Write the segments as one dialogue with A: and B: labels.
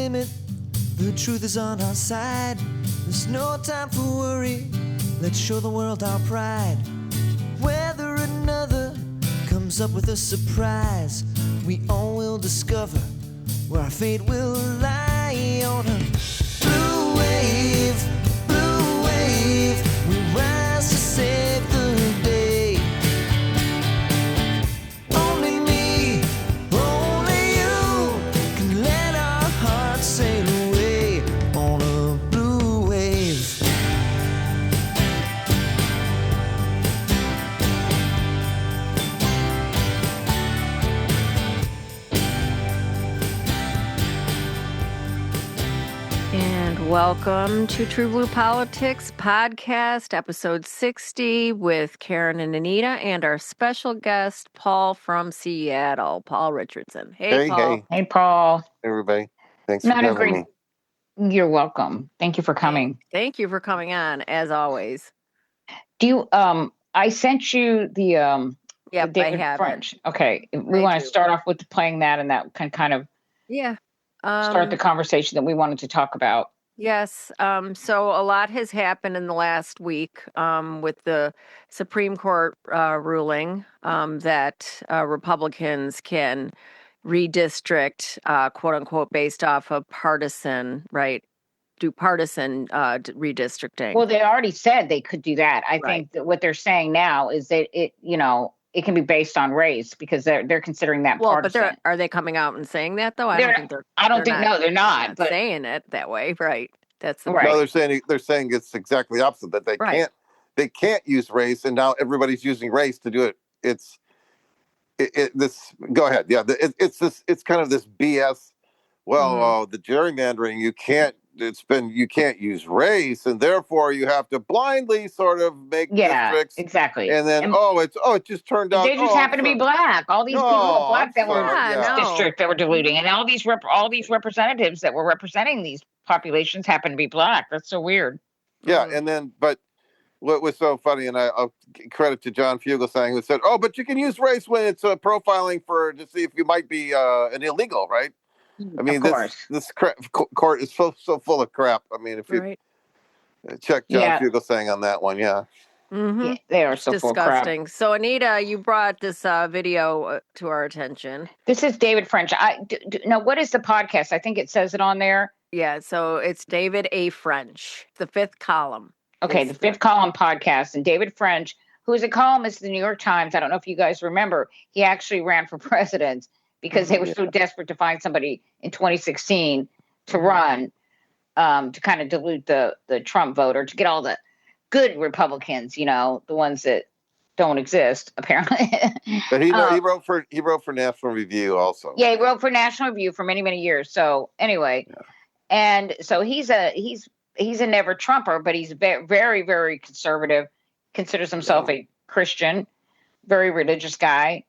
A: limit. The truth is on our side. There's no time for worry. Let's show the world our pride. Whether another comes up with a surprise, we all will discover where our fate will lie. On a blue wave, we rise to save the day. Only me, only you can let our hearts sail away on a blue wave.
B: And welcome to TruBlu Politics Podcast, episode 60 with Karen and Anita and our special guest, Paul from Seattle, Paul Richardson. Hey, Paul.
C: Hey, Paul.
D: Everybody. Thanks for having me.
C: You're welcome. Thank you for coming.
B: Thank you for coming on, as always.
C: Do you, I sent you the David
B: I have
C: French. Okay. We want to start off with playing that, and that can kind of start the conversation that we wanted to talk about.
B: Yes. So a lot has happened in the last week with the Supreme Court ruling that Republicans can redistrict, quote unquote, based off of partisan, right? Do partisan redistricting.
C: Well, they already said they could do that. I think that what they're saying now is that it can be based on race because they're considering that partisan.
B: But are they coming out and saying that though? I don't think
C: they're not
B: but saying it that way, right? That's
C: right.
D: No, they're saying it's exactly opposite, that they can't use race, and now everybody's using race to do it. Go ahead. Yeah, it's kind of this BS. Well, the gerrymandering, you can't use race, and therefore you have to blindly sort of make districts.
C: Exactly.
D: And then it just turned out
C: they just happen to be black. All these people are black that were in this district that were diluting, and all these representatives that were representing these populations happen to be black. That's so weird.
D: Yeah, and then but what was so funny, and I'll credit to John Fugelsang, who said, but you can use race when it's profiling to see if you might be an illegal, right? I mean, this court is so full of crap. I mean, if you check John Fugelsang on that one,
C: Mm-hmm. They are so
B: disgusting.
C: Full of crap.
B: So, Anita, you brought this video to our attention.
C: This is David French. Now, what is the podcast? I think it says it on there.
B: Yeah, so it's David A. French, the fifth column.
C: Okay, the fifth column podcast. And David French, who is a columnist in the New York Times, I don't know if you guys remember, he actually ran for president because they were so desperate to find somebody in 2016 to run to kind of dilute the Trump vote, or to get all the good Republicans, the ones that don't exist, apparently.
D: But he wrote for National Review also.
C: Yeah, he wrote for National Review for many, many years. So anyway, and so he's a never Trumper, but he's very, very conservative, considers himself a Christian, very religious guy.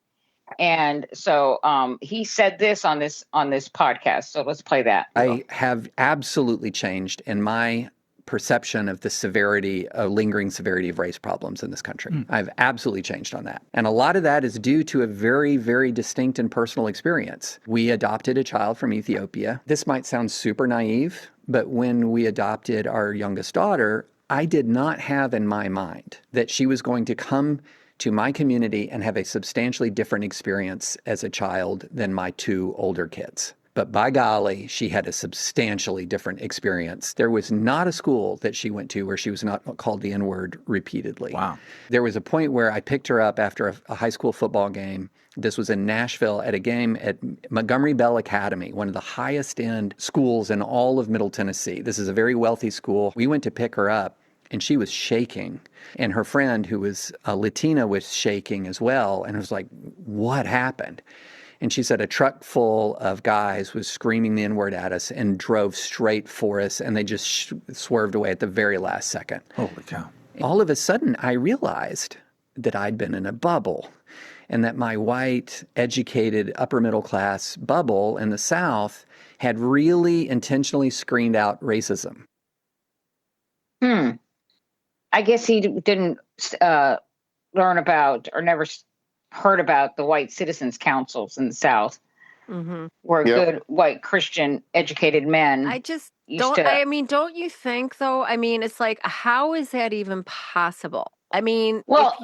C: And so he said this on this podcast. So let's play that.
E: I have absolutely changed in my perception of the lingering severity of race problems in this country. I've absolutely changed on that. And a lot of that is due to a very, very distinct and personal experience. We adopted a child from Ethiopia. This might sound super naive, but when we adopted our youngest daughter, I did not have in my mind that she was going to come to my community and have a substantially different experience as a child than my two older kids. But by golly, she had a substantially different experience. There was not a school that she went to where she was not called the N-word repeatedly.
F: Wow.
E: There was a point where I picked her up after a high school football game. This was in Nashville at a game at Montgomery Bell Academy, one of the highest end schools in all of Middle Tennessee. This is a very wealthy school. We went to pick her up, and she was shaking. And her friend, who was a Latina, was shaking as well. And it was like, what happened? And she said a truck full of guys was screaming the N-word at us and drove straight for us, and they just swerved away at the very last second.
F: Holy cow.
E: All of a sudden, I realized that I'd been in a bubble, and that my white, educated, upper-middle-class bubble in the South had really intentionally screened out racism.
C: I guess he didn't learn about or never heard about the white citizens councils in the South. where
D: Yep.
C: good white Christian educated men
B: I just
C: used
B: don't.
C: to.
B: I mean, don't you think though? I mean, it's like, how is that even possible? I mean,
C: Well,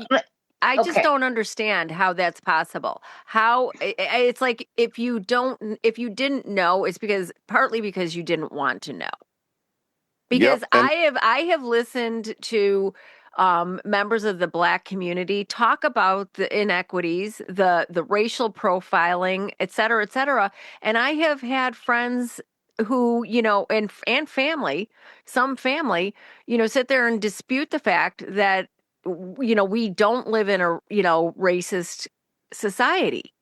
B: I just
C: okay.
B: don't understand how that's possible. How it's like if you didn't know, it's partly because you didn't want to know. Because
D: Yep. And
B: I have listened to members of the Black community talk about the inequities, the racial profiling, et cetera, and I have had friends who, and family, some family, sit there and dispute the fact that we don't live in a racist society.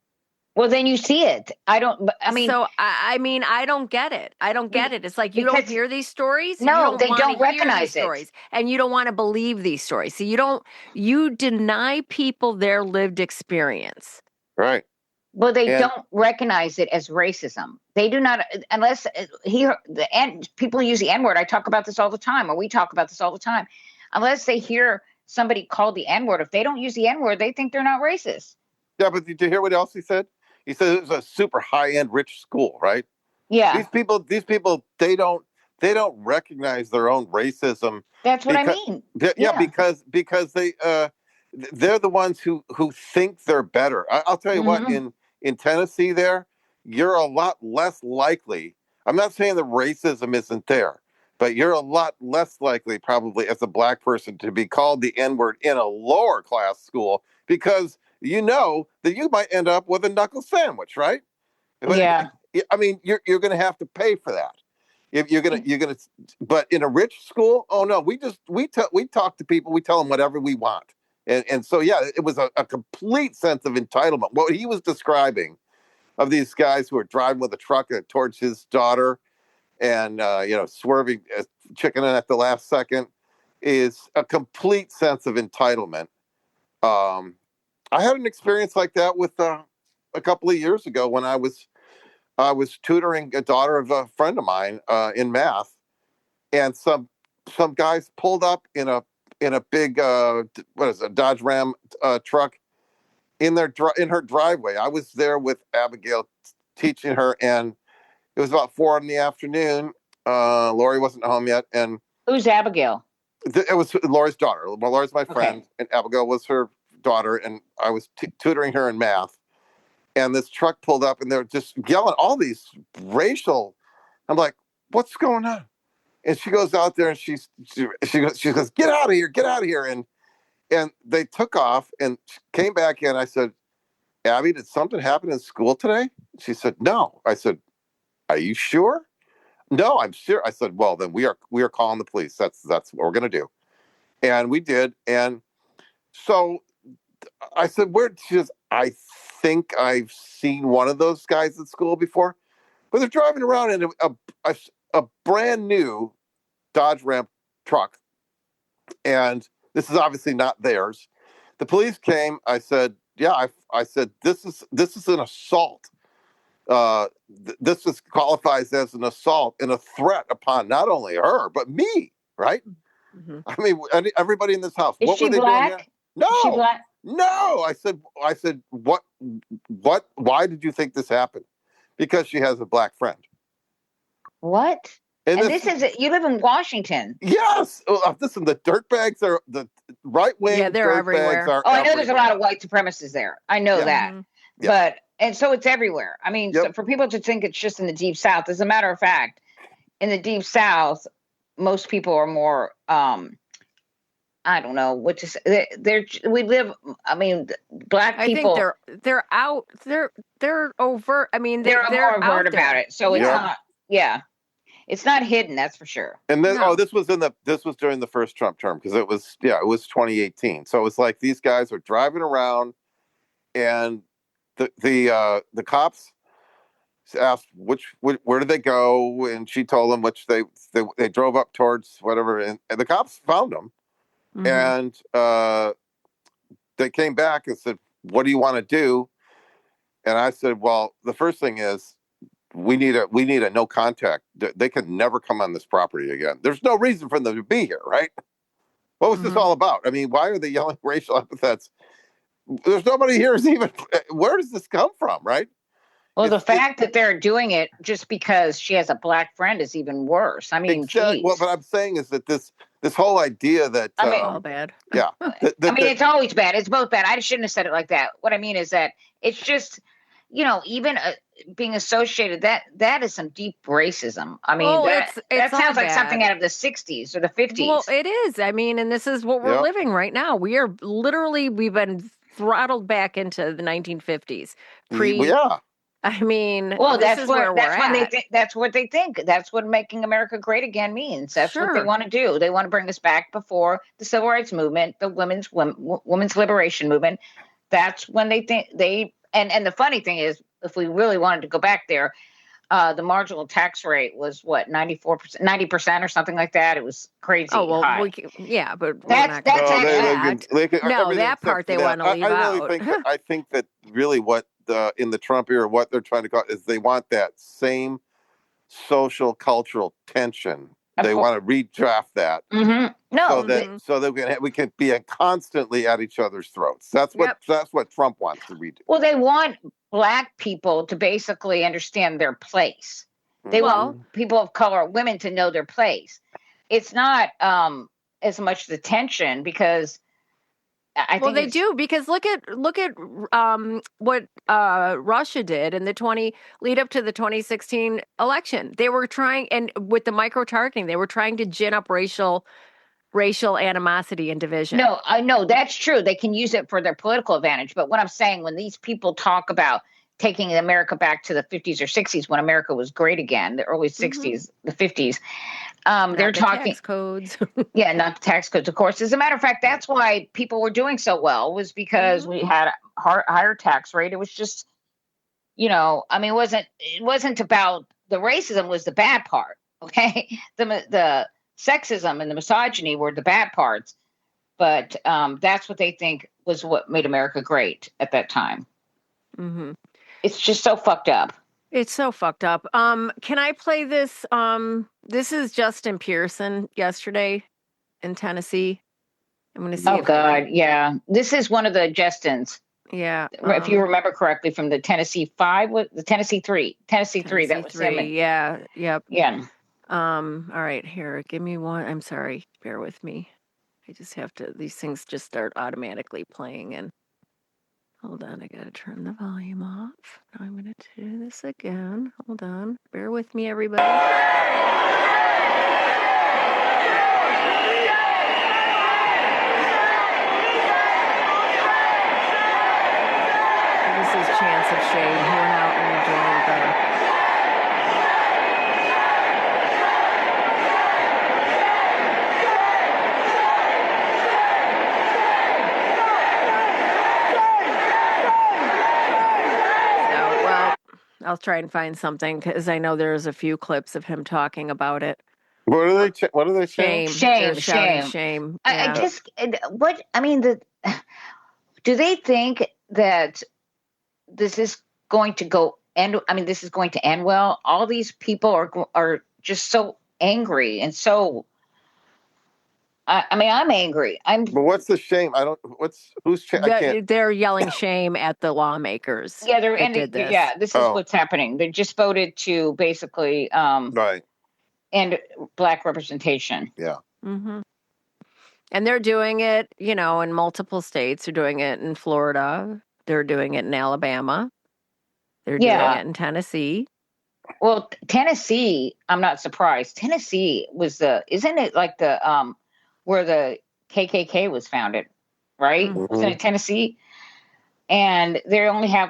C: Well, then you see it. I don't. I mean,
B: So I mean, I don't get it. I don't get it. It's like you don't
C: because
B: hear these stories. You
C: no,
B: don't
C: they
B: want
C: don't
B: to hear these
C: recognize it.
B: stories, and you don't want to believe these stories. So you deny people their lived experience.
D: right.
C: Well, they
D: And
C: don't recognize it as racism. They do not, unless people use the N word. I talk about this all the time, or we talk about this all the time. Unless they hear somebody called the N word, if they don't use the N word, they think they're not racist.
D: yeah, but did you hear what else he said? He said it was a super high end rich school, right?
C: Yeah,
D: These people, they don't recognize their own racism
C: that's what I
D: because
C: mean.
D: yeah, because they're the ones who think they're better. I'll tell you what,
C: Mhm.
D: in Tennessee, you're a lot less likely. I'm not saying the racism isn't there, but you're a lot less likely, probably, as a Black person, to be called the N-word in a lower class school because you know that you might end up with a knuckle sandwich, right?
C: Yeah.
D: I mean, you're going to have to pay for that. If you're gonna, but in a rich school, oh no, we talk to people, we tell them whatever we want, and so yeah, it was a complete sense of entitlement. What he was describing of these guys who are driving with a truck towards his daughter, and swerving, chickening at the last second, is a complete sense of entitlement. I had an experience like that with a couple of years ago when I was tutoring a daughter of a friend of mine in math, and some guys pulled up in a big what is it, a Dodge Ram truck in in her driveway. I was there with Abigail teaching her, and it was about 4 in the afternoon. Lori wasn't home yet, and
C: Who's Abigail?
D: it was Lori's daughter. Well, Lori's my friend,
C: Okay.
D: and Abigail was her daughter, and I was tutoring her in math. And this truck pulled up, and they're just yelling all these racial. I'm like, what's going on? And she goes out there, and she goes, get out of here, get out of here. And they took off and came back in. I said, Abby, did something happen in school today? She said, no. I said, are you sure? No, I'm sure. I said, well, then we are calling the police. That's what we're gonna do. And we did. And so I said, where? She says, I think I've seen one of those guys at school before, but they're driving around in a brand new Dodge Ram truck, and this is obviously not theirs. The police came. I said, yeah. I said, this is an assault. This qualifies as an assault and a threat upon not only her but me. Right?
B: Mm-hmm.
D: I mean, everybody in this house.
C: Is
D: What
C: she
D: were they doing here?
C: black?
D: No.
C: Is she black?
D: No, I said, what, why did you think this happened? Because she has a black friend.
C: What?
D: And
C: this is you live in Washington.
D: Yes. Listen, the dirtbags are the right wing.
B: Yeah, they're everywhere.
D: Are
C: I know there's a lot of white supremacists there. I know that.
B: Mm-hmm.
C: Yeah. And so it's everywhere. I mean,
D: Yep.
C: so for people to think it's just in the Deep South, as a matter of fact, in the Deep South, most people are more I don't know what to say. We live. I mean, black people.
B: I think they're out. They're overt. I mean,
C: they're more overt
B: out there
C: about it. So it's not. Yeah, it's not hidden. That's for sure.
D: And then
B: No.
D: this was during the first Trump term, because it was 2018. So it was like these guys are driving around, and the cops asked where did they go, and she told them which they drove up towards whatever, and the cops found them.
B: Mm-hmm.
D: And they came back and said, what do you want to do? And I said, well, the first thing is we need a no contact. They can never come on this property again. There's no reason for them to be here, right? What was this all about? I mean, why are they yelling racial epithets? There's nobody here who's even, where does this come from, right?
C: Well, the fact that they're doing it just because she has a black friend is even worse. I mean,
D: exactly. Well, what I'm saying is that this whole idea that
B: all bad.
D: Yeah,
C: I mean, it's always bad. It's both bad. I shouldn't have said it like that. What I mean is that it's just, even being associated, that is some deep racism. I mean, that sounds like something out of the 60s or the 50s.
B: Well, it is. I mean, and this is what we're living right now. We've been throttled back into the 1950s. I mean, that's what they think. That's what making America great again means. That's what they want to do. They want to bring us back before the Civil Rights Movement, the women's liberation movement. That's when they think and the funny thing is, if we really wanted to go back there, the marginal tax rate was what, 94%, 90% or something like that. It was crazy. Oh well,
C: high.
B: But
C: that
B: part they want to leave out.
D: I think that really what in the Trump era, what they're trying to call is they want that same social cultural tension. They want to redraft that.
C: Mm-hmm. No,
D: so that we can be constantly at each other's throats. That's what Trump wants to redo.
C: Well, they want Black people to basically understand their place. They want people of color, women, to know their place. It's not as much the tension because I think
B: they do, because look at what Russia did in the lead up to the 2016 election. They were trying, and with the micro-targeting, they were trying to gin up racial animosity and division.
C: No, I know that's true. They can use it for their political advantage. But what I'm saying, when these people talk about taking America back to the 50s or 60s, when America was great again, the early 60s, the 50s, they're talking
B: tax codes.
C: Yeah, not the tax codes, of course. As a matter of fact, that's why people were doing so well, was because we had a higher tax rate. It was just, I mean, it wasn't about the racism was the bad part. Okay, the sexism and the misogyny were the bad parts, but that's what they think was what made America great at that time.
B: Mm-hmm.
C: It's just so fucked up.
B: It's so fucked up. Can I play this? This is Justin Pearson yesterday in Tennessee. I'm going to see.
C: Oh God, yeah. This is one of the Justins.
B: Yeah.
C: If you remember correctly, from the Tennessee 5, the Tennessee 3. Tennessee 3, that was 3.
B: Yeah. Yep.
C: Yeah.
B: All right, here. Give me one. I'm sorry. Bear with me. I just have to. These things just start automatically playing, and hold on. I gotta turn the volume off. Now I'm gonna do this again. Hold on. Bear with me, everybody. This is Chance of Shade. He went out and joined the. I'll try and find something, because I know there's a few clips of him talking about it.
D: What are they saying?
C: Shame.
B: Shame. Yeah.
C: Do they think that this is going to go end? I mean, this is going to end well. All these people are just so angry and so. I'm angry.
D: But what's the shame? Who's
C: They're
B: yelling shame at the lawmakers.
C: Yeah, this is what's happening. They just voted to basically end Black representation.
D: Yeah.
B: Mm-hmm. And they're doing it, in multiple states. They're doing it in Florida. They're doing it in Alabama. They're doing it in Tennessee.
C: Well, Tennessee, I'm not surprised. Tennessee was isn't it like the where the KKK was founded, right?
B: Mm-hmm.
C: Wasn't it Tennessee? And they only have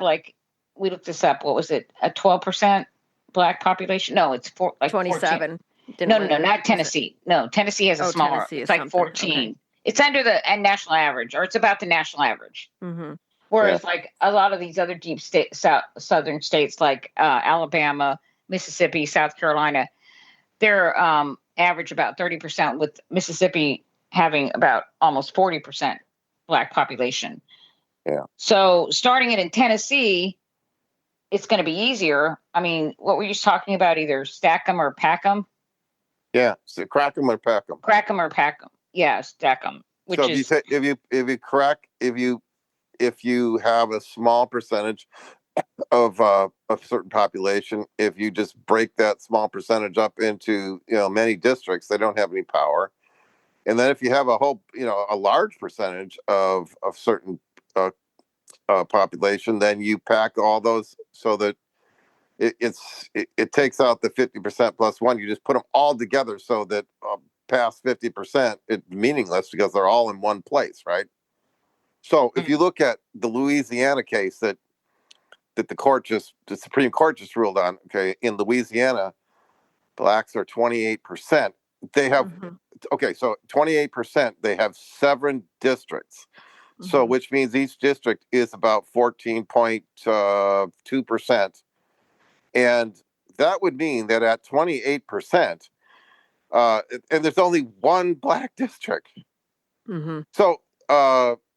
C: we looked this up. What was it? A 12% Black population? No, it's
B: 27.
C: No, not Tennessee. No, Tennessee has a smaller. It's like 14. Okay. It's under the national average, or it's about the national average.
B: Mm-hmm.
C: Whereas a lot of these other deep southern states like Alabama, Mississippi, South Carolina, they're average about 30%, with Mississippi having about almost 40% Black population.
D: Yeah.
C: So starting it in Tennessee, it's going to be easier. I mean, what were you talking about? Either stack them or pack them?
D: Yeah, so crack them or pack them.
C: Crack them or pack them. Yeah, stack them.
D: So if you have a small percentage of a certain population, if you just break that small percentage up into many districts, they don't have any power. And then if you have a whole a large percentage of certain population, then you pack all those so that it takes out the 50% plus one. You just put them all together so that past 50% it's meaningless because they're all in one place, right? So if you look at the Louisiana case that the Supreme Court just ruled on, okay, in Louisiana, blacks are 28%. They have okay, so 28%. They have 7 districts. So, which means each district is about 14.2%. And that would mean that at 28%, and there's only one black district. So,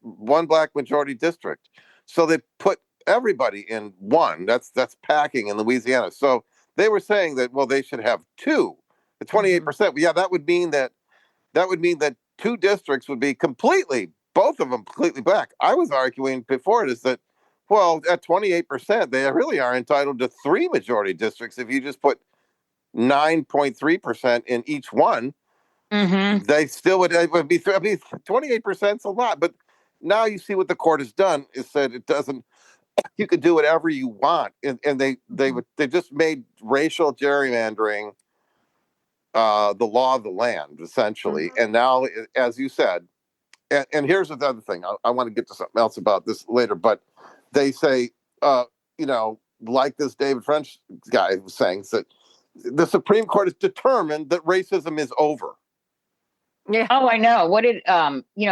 D: one black majority district. So they put everybody in one. That's packing in Louisiana. So they were saying that, well, they should have 2. The 28%. Yeah, that would mean that 2 districts would be both of them completely black. I was arguing before is that, well, at 28%, they really are entitled to 3 majority districts. If you just put 9.3% in each one, they still would be 28% is a lot. But now you see what the court has done is said it doesn't. You can do whatever you want, and they just made racial gerrymandering the law of the land essentially. And now, as you said. And here's the other thing. I want to get to something else about this later, but they say, like this David French guy was saying, that the Supreme Court has determined that racism is over.
B: Yeah.
C: Oh, I know. What did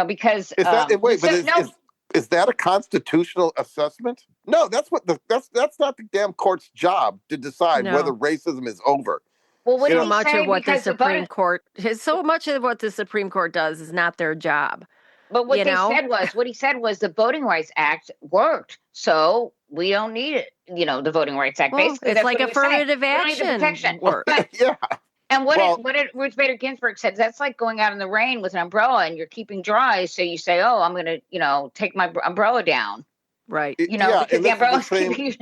C: because
D: is that a constitutional assessment? No, that's not the damn court's job to decide whether racism is over.
C: Well, what
B: so much of what the Supreme Court does is not their job.
C: But what he said was the Voting Rights Act worked, so we don't need it. The Voting Rights Act.
B: Well,
C: basically,
B: it's
C: that's
B: like affirmative action work.
C: Yeah. And what did Ruth Bader Ginsburg said? That's like going out in the rain with an umbrella and you're keeping dry. So you say, "Oh, I'm going to, take my umbrella down."
B: Right.
C: Because the umbrella's keeping you.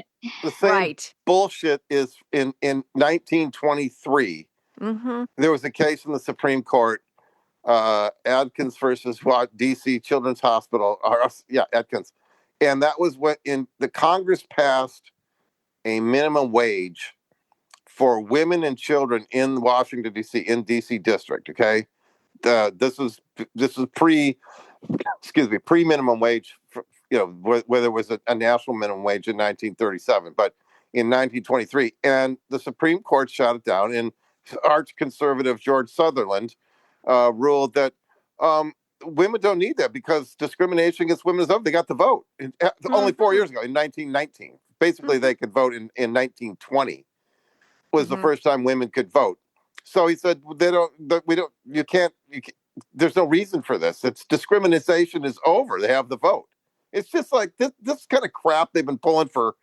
D: The same bullshit is in 1923. There was a case in the Supreme Court. Adkins versus DC Children's Hospital, Adkins, and that was when the Congress passed a minimum wage for women and children in Washington D.C. in DC district. Okay, this was pre minimum wage. Where there was a national minimum wage in 1937, but in 1923, and the Supreme Court shot it down. And arch conservative George Sutherland ruled that women don't need that because discrimination against women is over. They got the vote only 4 years ago in 1919. Basically, they could vote in 1920 was the first time women could vote. So he said you can't. There's no reason for this. It's discrimination is over. They have the vote. It's just like this kind of crap they've been pulling for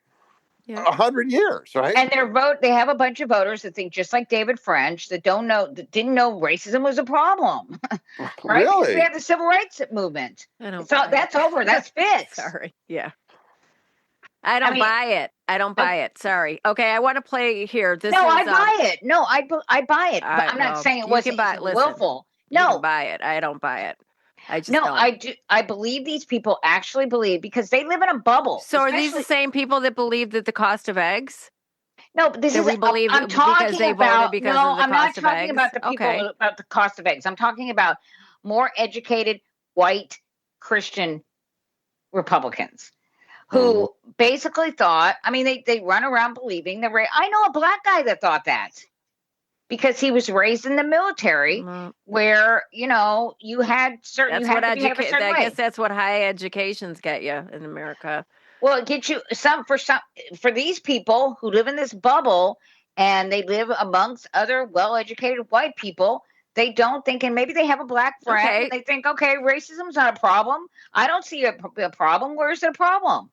D: 100 years, right?
C: And they have a bunch of voters that think just like David French that didn't know racism was a problem. Right?
D: Really?
C: Because we had the civil rights movement. That's over. That's fixed.
B: Sorry. Yeah. I don't buy it. I don't buy it. Sorry. Okay, I want to play here.
C: I buy it. No, I buy it. But I'm not saying it wasn't willful.
B: No, you can buy it. I don't buy it. I just don't.
C: I do. I believe these people actually believe because they live in a bubble.
B: So are these the same people that believe that the cost of eggs?
C: No, but
B: I'm talking
C: about.
B: I'm
C: not talking about the people about the cost of eggs. I'm talking about more educated white Christian Republicans who basically thought. I mean, they run around believing that. I know a black guy that thought that. Because he was raised in the military, where you had certain.
B: I guess that's what high educations get you in America.
C: Well, it gets you for these people who live in this bubble and they live amongst other well-educated white people. They don't think, and maybe they have a black friend. Okay. And they think, okay, racism's not a problem. I don't see a problem. Where's the problem?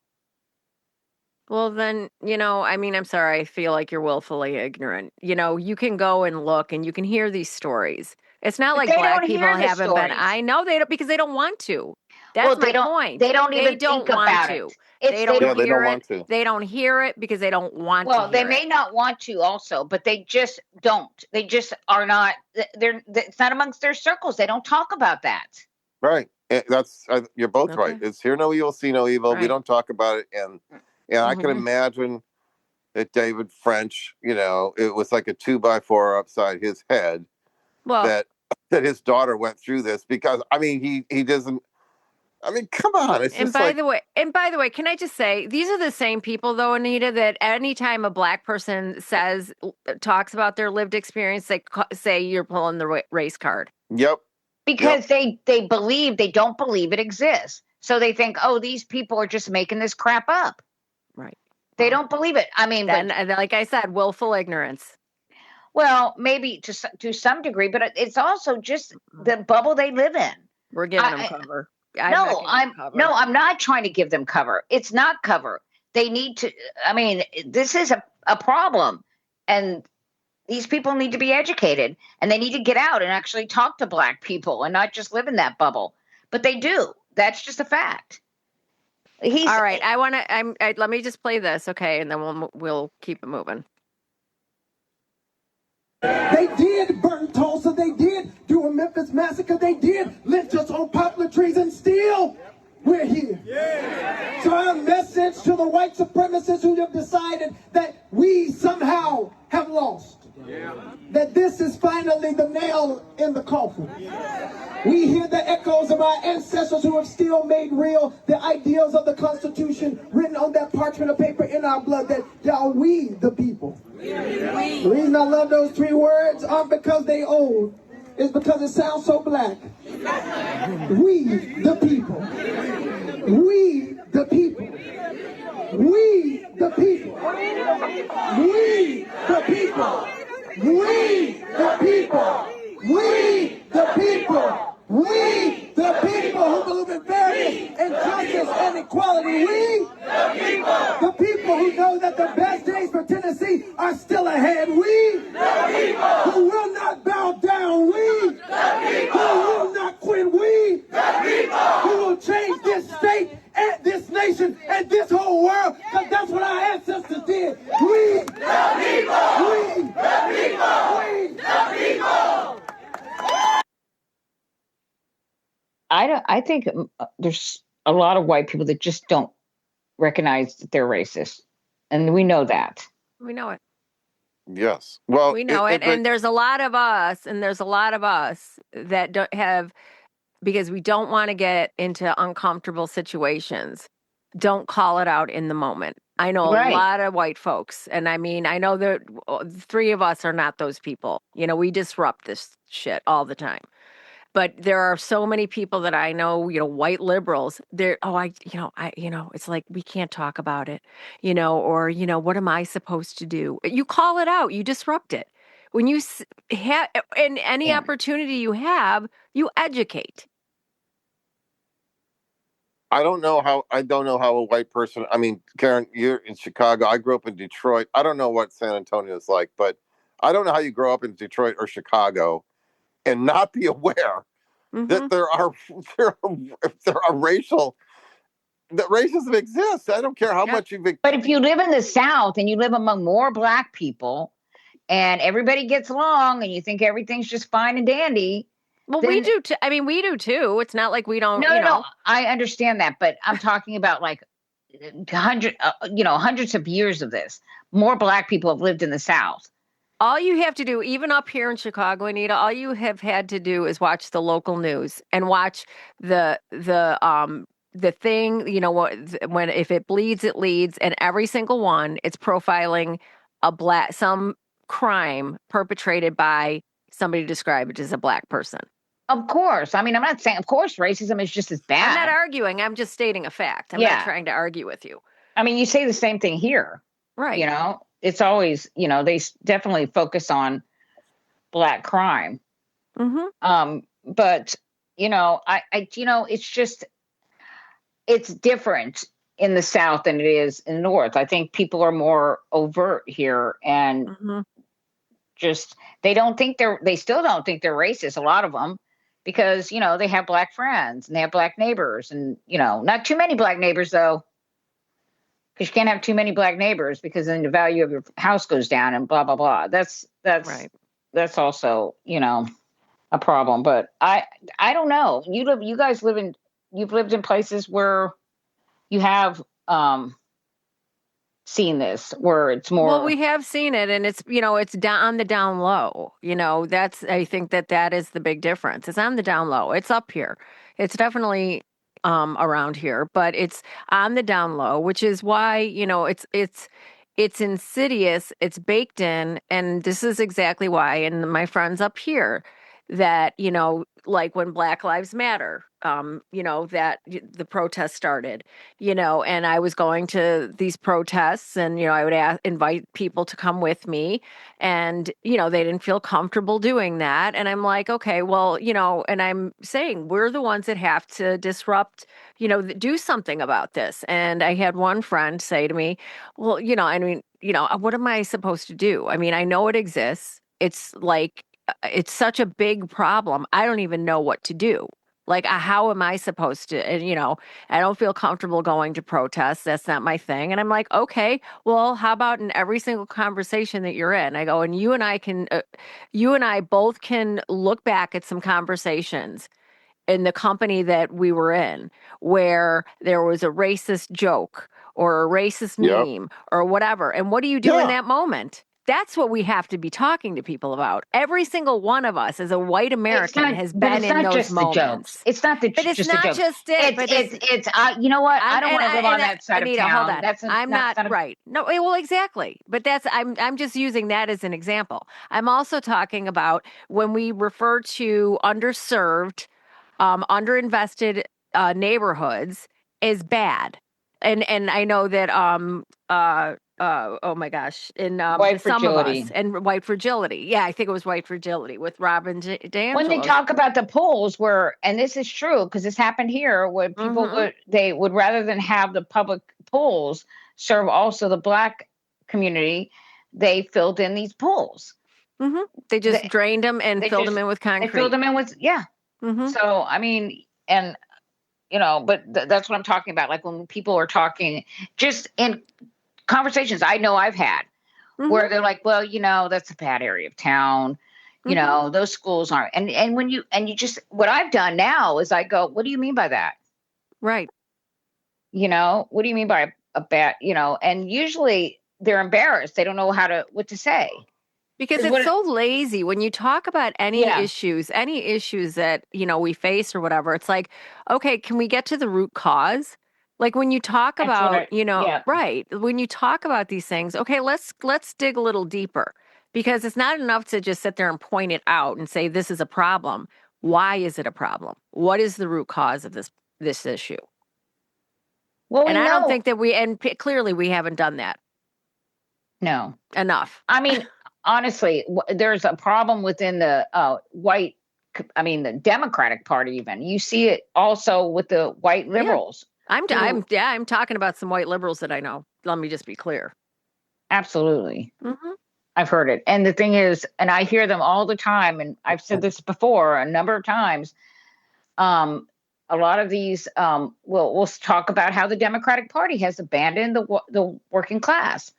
B: Well, then, I'm sorry. I feel like you're willfully ignorant. You can go and look and you can hear these stories. It's not like black people haven't been. I know they don't because they don't want to. That's
C: they
B: my
C: don't.
B: point.
C: They don't even
B: don't
C: think
B: want
C: about
B: to.
C: it. It's
B: They don't
D: Yeah, they
B: hear
D: don't
B: it.
D: want to.
B: They don't hear it because they don't want to
C: Well, they
B: hear
C: may
B: it.
C: not want to also, but they just don't. They just are not. It's not amongst their circles. They don't talk about that.
D: Right. You're both right.
B: Okay.
D: It's hear no evil, see no evil. We
B: Right.
D: don't talk about it, and I can imagine that David French, it was like a 2x4 upside his head
B: Well,
D: that his daughter went through this, because I mean he doesn't. I mean, come on. It's
B: and
D: just
B: by
D: like,
B: the way, can I just say these are the same people though, Anita, that anytime a black person talks about their lived experience, they say you're pulling the race card.
D: yep.
C: Because they don't believe it exists. So they think, oh, these people are just making this crap up.
B: Right.
C: They don't believe it. I mean,
B: Then, like I said, willful ignorance.
C: well, maybe to some degree, but it's also just the bubble they live in.
B: We're giving them cover.
C: I'm not trying to give them cover. It's not cover. They need to. I mean, this is a problem, and these people need to be educated, and they need to get out and actually talk to black people and not just live in that bubble. But they do. That's just a fact.
B: All right. Let me just play this, okay, and then we'll keep it moving.
F: They did burn Tulsa. They did do a Memphis massacre. They did lynch us on poplar trees, and still we're here. Yeah. So our message to the white supremacists who have decided that we somehow have lost. Yeah. That this is finally the nail in the coffin. Yeah. We hear the echoes of our ancestors who have still made real the ideals of the Constitution written on that parchment of paper in our blood, that are we the people. The reason I love those three words aren't because they old, it's because it sounds so black. We the people. We the people. We the people. We the people. We the people. We the people. We the people who believe in fairness and justice and equality. We the people. The people who know that the best days for Tennessee are still ahead. We the people who will not bow down. We the people who will not quit. We the people who will change this state and this nation and this whole world, because that's what our ancestors did. We the people. We the people. We the people.
C: I think there's a lot of white people that just don't recognize that they're racist, and we know that.
B: We know it.
D: Yes. Well,
B: we know it, and there's a lot of us, that don't have, because we don't want to get into uncomfortable situations. Don't call it out in the moment. I know a lot of white folks, and I mean, I know that three of us are not those people. We disrupt this shit all the time. But there are so many people that I know, white liberals, it's like, we can't talk about it, or, what am I supposed to do? You call it out, you disrupt it. When you have, in any opportunity you have, you educate.
D: I don't know how a white person, I mean, Karen, you're in Chicago. I grew up in Detroit. I don't know what San Antonio is like, but I don't know how you grow up in Detroit or Chicago and not be aware that there are that racism exists. I don't care how much you've.
C: But if you live in the South and you live among more black people and everybody gets along and you think everything's just fine and dandy.
B: Well, we do too. I mean, we do too. It's not like we don't.
C: No, I understand that, but I'm talking about like hundreds of years of this. More black people have lived in the South.
B: All you have to do, even up here in Chicago, Anita, all you have had to do is watch the local news and watch the thing, when if it bleeds, it leads, and every single one, it's profiling some crime perpetrated by somebody described as a black person.
C: Of course. I mean, I'm not saying, of course, racism is just as bad.
B: I'm not arguing. I'm just stating a fact. I'm not trying to argue with you.
C: I mean, you say the same thing here.
B: Right.
C: It's always, they definitely focus on black crime. Mm-hmm. But, it's just, it's different in the South than it is in the North. I think people are more overt here and just, they still don't think they're racist, a lot of them. because, they have black friends and they have black neighbors, and, not too many black neighbors though, because you can't have too many black neighbors because then the value of your house goes down and blah, blah, blah. That's
B: Right.
C: That's also, a problem. But I don't know. You've lived in places where you have seen this, where it's more.
B: Well, we have seen it, and it's it's down on the down low. I think that is the big difference. It's on the down low. It's up here. It's definitely around here, but it's on the down low, which is why it's insidious. It's baked in, and this is exactly why. And my friends up here, that like when Black Lives Matter, that the protest started, and I was going to these protests, and I would invite people to come with me, and they didn't feel comfortable doing that, and I'm like, okay, well, and I'm saying we're the ones that have to disrupt, do something about this. And I had one friend say to me, well, what am I supposed to do? I mean, I know it exists. It's like it's such a big problem. I don't even know what to do. Like, how am I supposed to? And, I don't feel comfortable going to protests. That's not my thing. And I'm like, okay, well, how about in every single conversation that you're in? I go, and you and I both can look back at some conversations in the company that we were in where there was a racist joke or a racist meme or whatever. And what do you do in that moment? That's what we have to be talking to people about. Every single one of us as a white American has been in those moments.
C: It's not
B: but it's not just it.
C: It's you know what? I don't want to live on that side
B: Anita,
C: of town.
B: Hold on. I'm not right. No, well, exactly. But I'm just using that as an example. I'm also talking about when we refer to underserved, underinvested neighborhoods is bad. And I know that oh my gosh, in
C: White
B: Some
C: Fragility.
B: of Us and White Fragility. Yeah, I think it was White Fragility with Robin DiAngelo.
C: When they talk about the polls and this is true because this happened here, where people would rather than have the public polls serve also the black community, they filled in these polls.
B: Mm-hmm. They just drained them and filled them in with concrete.
C: They filled them in with
B: Mm-hmm.
C: So I mean, and but that's what I'm talking about. Like when people are talking, just in conversations I know I've had, where they're like, well, that's a bad area of town. Those schools aren't. And when you just, what I've done now is I go, what do you mean by that?
B: Right.
C: What do you mean by a bad, and usually they're embarrassed. They don't know what to say.
B: Because it's so lazy when you talk about any issues that, we face or whatever. It's like, okay, can we get to the root cause? Like when you talk about, right. When you talk about these things, okay, let's dig a little deeper, because it's not enough to just sit there and point it out and say, this is a problem. Why is it a problem? What is the root cause of this issue?
C: Well,
B: I don't think that clearly we haven't done that.
C: No.
B: Enough.
C: I mean, honestly, there's a problem within the the Democratic Party. Even you see it also with the white liberals.
B: I'm talking about some white liberals that I know. Let me just be clear.
C: Absolutely. Mm-hmm. I've heard it. And the thing is, and I hear them all the time, and I've said this before a number of times. A lot of these, we'll talk about how the Democratic Party has abandoned the working class.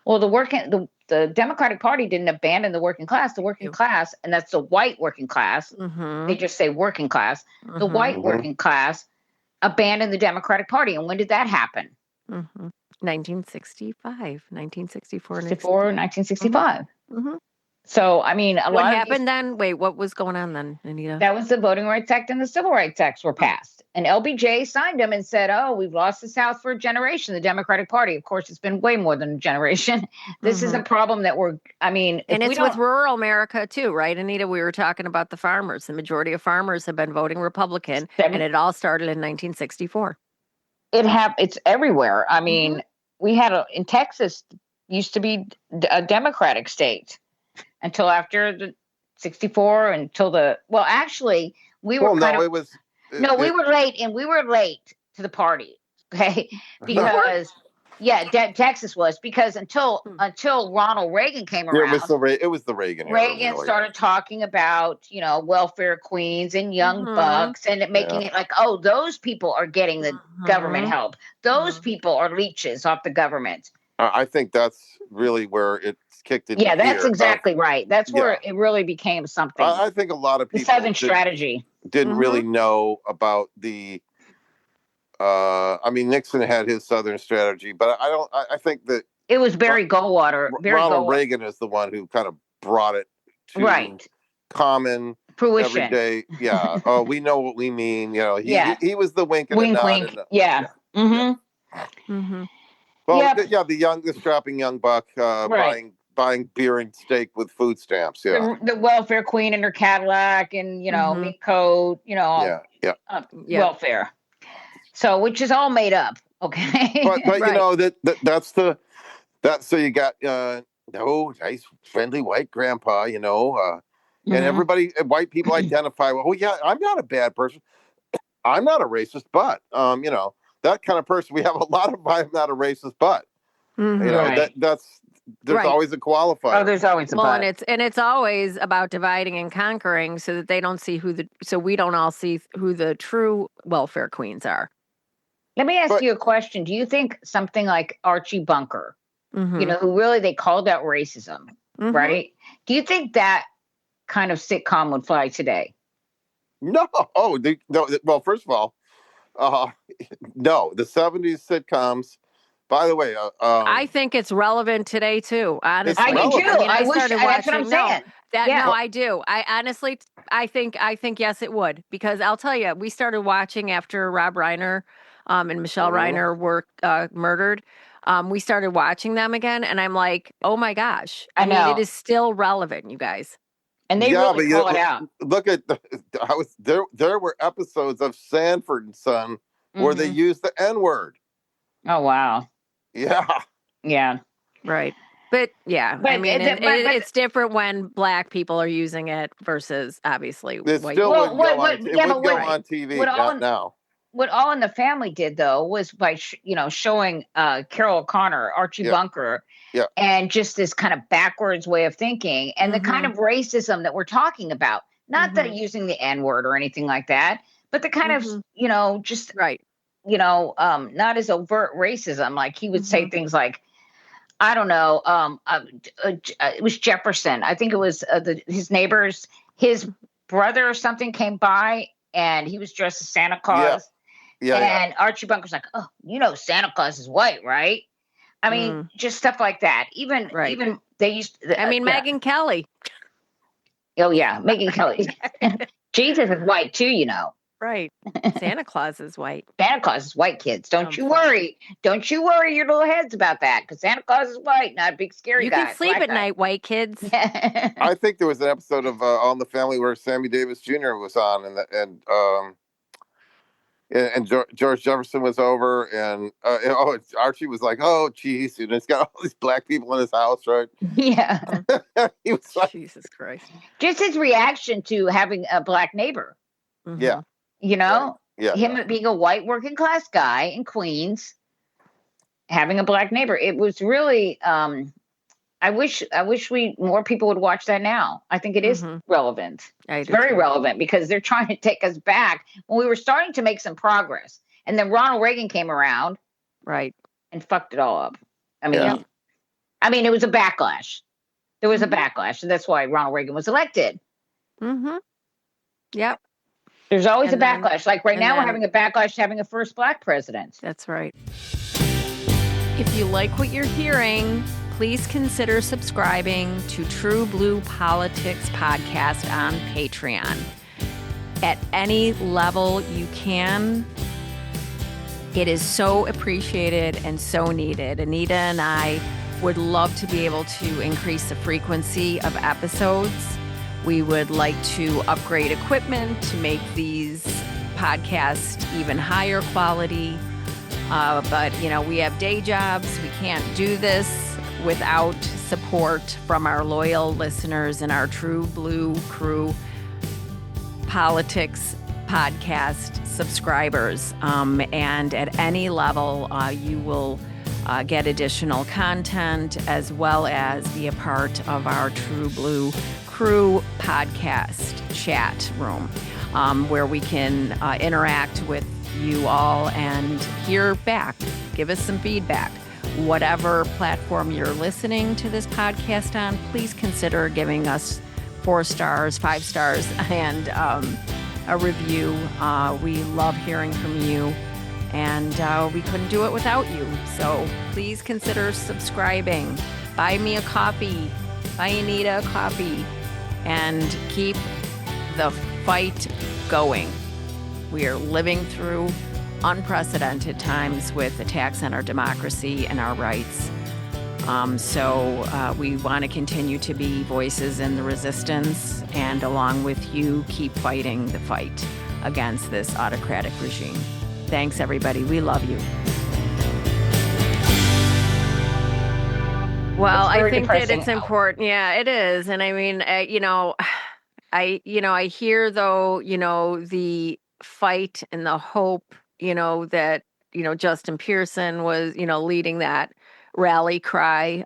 C: Well, the Democratic Party didn't abandon the working class. The working class, and that's the white working class. Mm-hmm. They just say working class. Mm-hmm. The white working class abandoned the Democratic Party. And when did that happen?
B: Mm-hmm. 1965, 1964.
C: 1965. Mm-hmm. So, I mean,
B: what happened then? Wait, what was going on then, Anita?
C: That was the Voting Rights Act and the Civil Rights Acts were passed. And LBJ signed them and said, oh, we've lost the South for a generation, the Democratic Party. Of course, it's been way more than a generation. This is a problem that
B: and it's with rural America too, right, Anita? We were talking about the farmers. The majority of farmers have been voting Republican, and it all started in 1964.
C: It's everywhere. I mean, we had in Texas, used to be a Democratic state. Until after the 64, actually, we were we were late, and we were late to the party, okay? Because Yeah, Texas was, because until Ronald Reagan came around,
D: it was the Reagan era.
C: Reagan
D: Really.
C: started talking about, welfare queens and young bucks, and making it like, oh, those people are getting the government help. Those people are leeches off the government.
D: I think that's really where it's kicked into
C: Yeah, that's
D: gear.
C: exactly right. That's where it really became something.
D: I think a lot of people,
C: the Southern strategy,
D: didn't really know about the. I mean, Nixon had his Southern strategy, but I think that
C: it was Barry Goldwater.
D: Ronald Reagan is the one who kind of brought it to common
C: fruition.
D: Every day. Yeah. Oh, we know what we mean. He was the wink and
C: wink,
D: the nod.
C: wink.
D: Well, the strapping young buck buying beer and steak with food stamps. Yeah.
C: The welfare queen in her Cadillac and, mink coat, welfare. So, which is all made up. Okay.
D: But that's so you got, nice friendly white grandpa, and everybody, white people identify, well, yeah, I'm not a bad person. I'm not a racist, but, that kind of person, we have a lot of, I'm not a racist, but, there's always a qualifier.
C: Oh, there's always a but.
B: And it's always about dividing and conquering so that they don't see so we don't all see who the true welfare queens are.
C: Let me ask you a question. Do you think something like Archie Bunker, who really, they called out racism, right? Do you think that kind of sitcom would fly today?
D: No. Oh, no. Well, first of all, no. The 70s sitcoms. By the way,
B: I think it's relevant today too. Honestly,
C: I do too.
B: I mean,
C: I wish
B: started watching.
C: That's what I'm saying.
B: No, I do. I honestly, I think yes, it would, because I'll tell you, we started watching after Rob Reiner and Michelle Reiner were murdered. We started watching them again, and I'm like, oh my gosh! I mean, it is still relevant, you guys.
C: And they really call it out.
D: Look at there were episodes of Sanford and Son where they used the N-word.
C: Oh wow.
B: Yeah. Right. But I mean, it's different when black people are using it versus obviously
D: white
B: people.
D: Still wouldn't go on TV, not now.
C: What All in the Family did, though, was by showing Carol O'Connor, Archie Bunker, and just this kind of backwards way of thinking, and the kind of racism that we're talking about. Not that using the N-word or anything like that, but the kind of just not as overt racism. Like he would say things like, I don't know, it was Jefferson. I think it was his neighbors, his brother or something came by, and he was dressed as Santa Claus. And Archie Bunker's like, oh, Santa Claus is white, right? I mean, just stuff like that. Even they used.
B: Megyn Kelly.
C: Oh yeah, Megyn Kelly. Jesus is white too,
B: Right. Santa Claus is white.
C: Santa Claus is white, kids. Don't you worry. Don't you worry your little heads about that, because Santa Claus is white, not a big scary guy.
B: You can sleep at night, white kids.
D: I think there was an episode of All in the Family where Sammy Davis Jr. was on, and George Jefferson was over, and Archie was like, "Oh, geez," and it's got all these black people in his house, right?
C: Yeah.
D: He was like,
B: Jesus Christ.
C: Just his reaction to having a black neighbor.
D: Yeah.
C: Him being a white working class guy in Queens, having a black neighbor. It was really, I wish more people would watch that now. I think it is relevant. It's very relevant, because they're trying to take us back when we were starting to make some progress. And then Ronald Reagan came around.
B: Right.
C: And fucked it all up. I mean, it was a backlash. There was a backlash. And that's why Ronald Reagan was elected.
B: Yep.
C: There's always a backlash. Like right now, we're having a backlash to having a first black president.
B: That's right. If you like what you're hearing, please consider subscribing to TruBlu Politics Podcast on Patreon. At any level you can, it is so appreciated and so needed. Anita and I would love to be able to increase the frequency of episodes. We would like to upgrade equipment to make these podcasts even higher quality. But, we have day jobs. We can't do this without support from our loyal listeners and our TruBlu Crew Politics Podcast subscribers. And at any level, you will get additional content, as well as be a part of our TruBlu Crew podcast chat room, where we can interact with you all and hear back. Give us some feedback. Whatever platform you're listening to this podcast on, please consider giving us 4 stars, 5 stars, and a review. We love hearing from you, and we couldn't do it without you. So please consider subscribing. Buy me a copy. Buy Anita a copy. And keep the fight going. We are living through unprecedented times with attacks on our democracy and our rights. So we want to continue to be voices in the resistance, and along with you, keep fighting the fight against this autocratic regime. Thanks, everybody. We love you. Well, I think that it's important. Yeah, it is. And I mean, I hear, though, the fight and the hope, that, Justin Pearson was, leading that rally cry.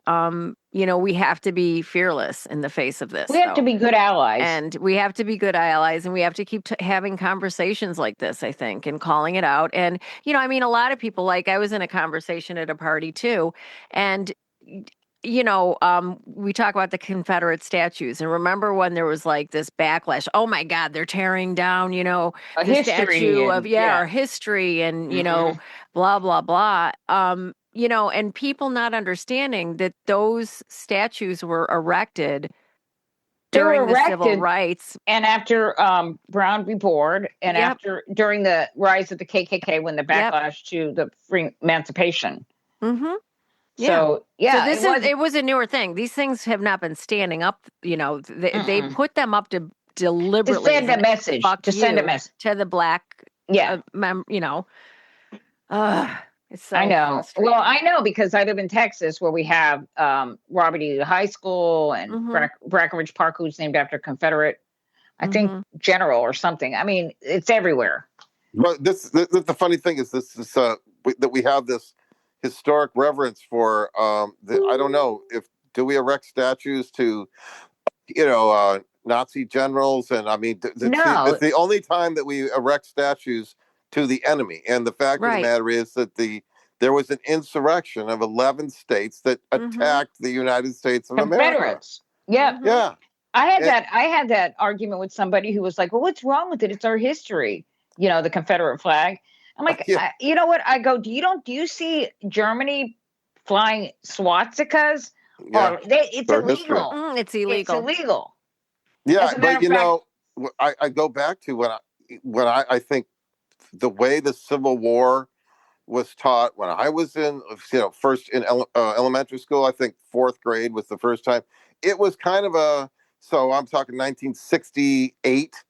B: We have to be fearless in the face of this.
C: We have to be good allies.
B: And we have to be good allies, and we have to keep having conversations like this, I think, and calling it out. And, a lot of people, like I was in a conversation at a party too, and we talk about the Confederate statues, and remember when there was like this backlash? Oh my God, they're tearing down, the statue of our history, and blah blah blah. And people not understanding that those statues were erected during the civil rights,
C: and after Brown v. Board, and after during the rise of the KKK, when the backlash to the free emancipation.
B: Mm-hmm.
C: So
B: it was a newer thing. These things have not been standing up. They put them up to deliberately
C: send a message. Send a message
B: to the black.
C: Yeah.
B: It's so
C: I know. Well, I know because I live in Texas, where we have Robert E. High School and Breckenridge Park, who's named after Confederate, I think, general or something. I mean, it's everywhere.
D: Well, the funny thing is that we have this historic reverence for I don't know, do we erect statues to Nazi generals? And I mean, it's the only time that we erect statues to the enemy. And the fact of the matter is that there was an insurrection of 11 states that attacked the United States of
C: Confederates.
D: America.
C: Yeah. I had that argument with somebody who was like, well, what's wrong with it? It's our history, the Confederate flag. I'm like, you know what? I go, do you see Germany flying swastikas?
D: Yeah.
C: It's illegal.
B: It's illegal.
C: It's illegal.
D: Yeah, but I go back to when I think the way the Civil War was taught when I was in, first in elementary school. I think 4th grade was the first time. It was kind of so I'm talking 1968.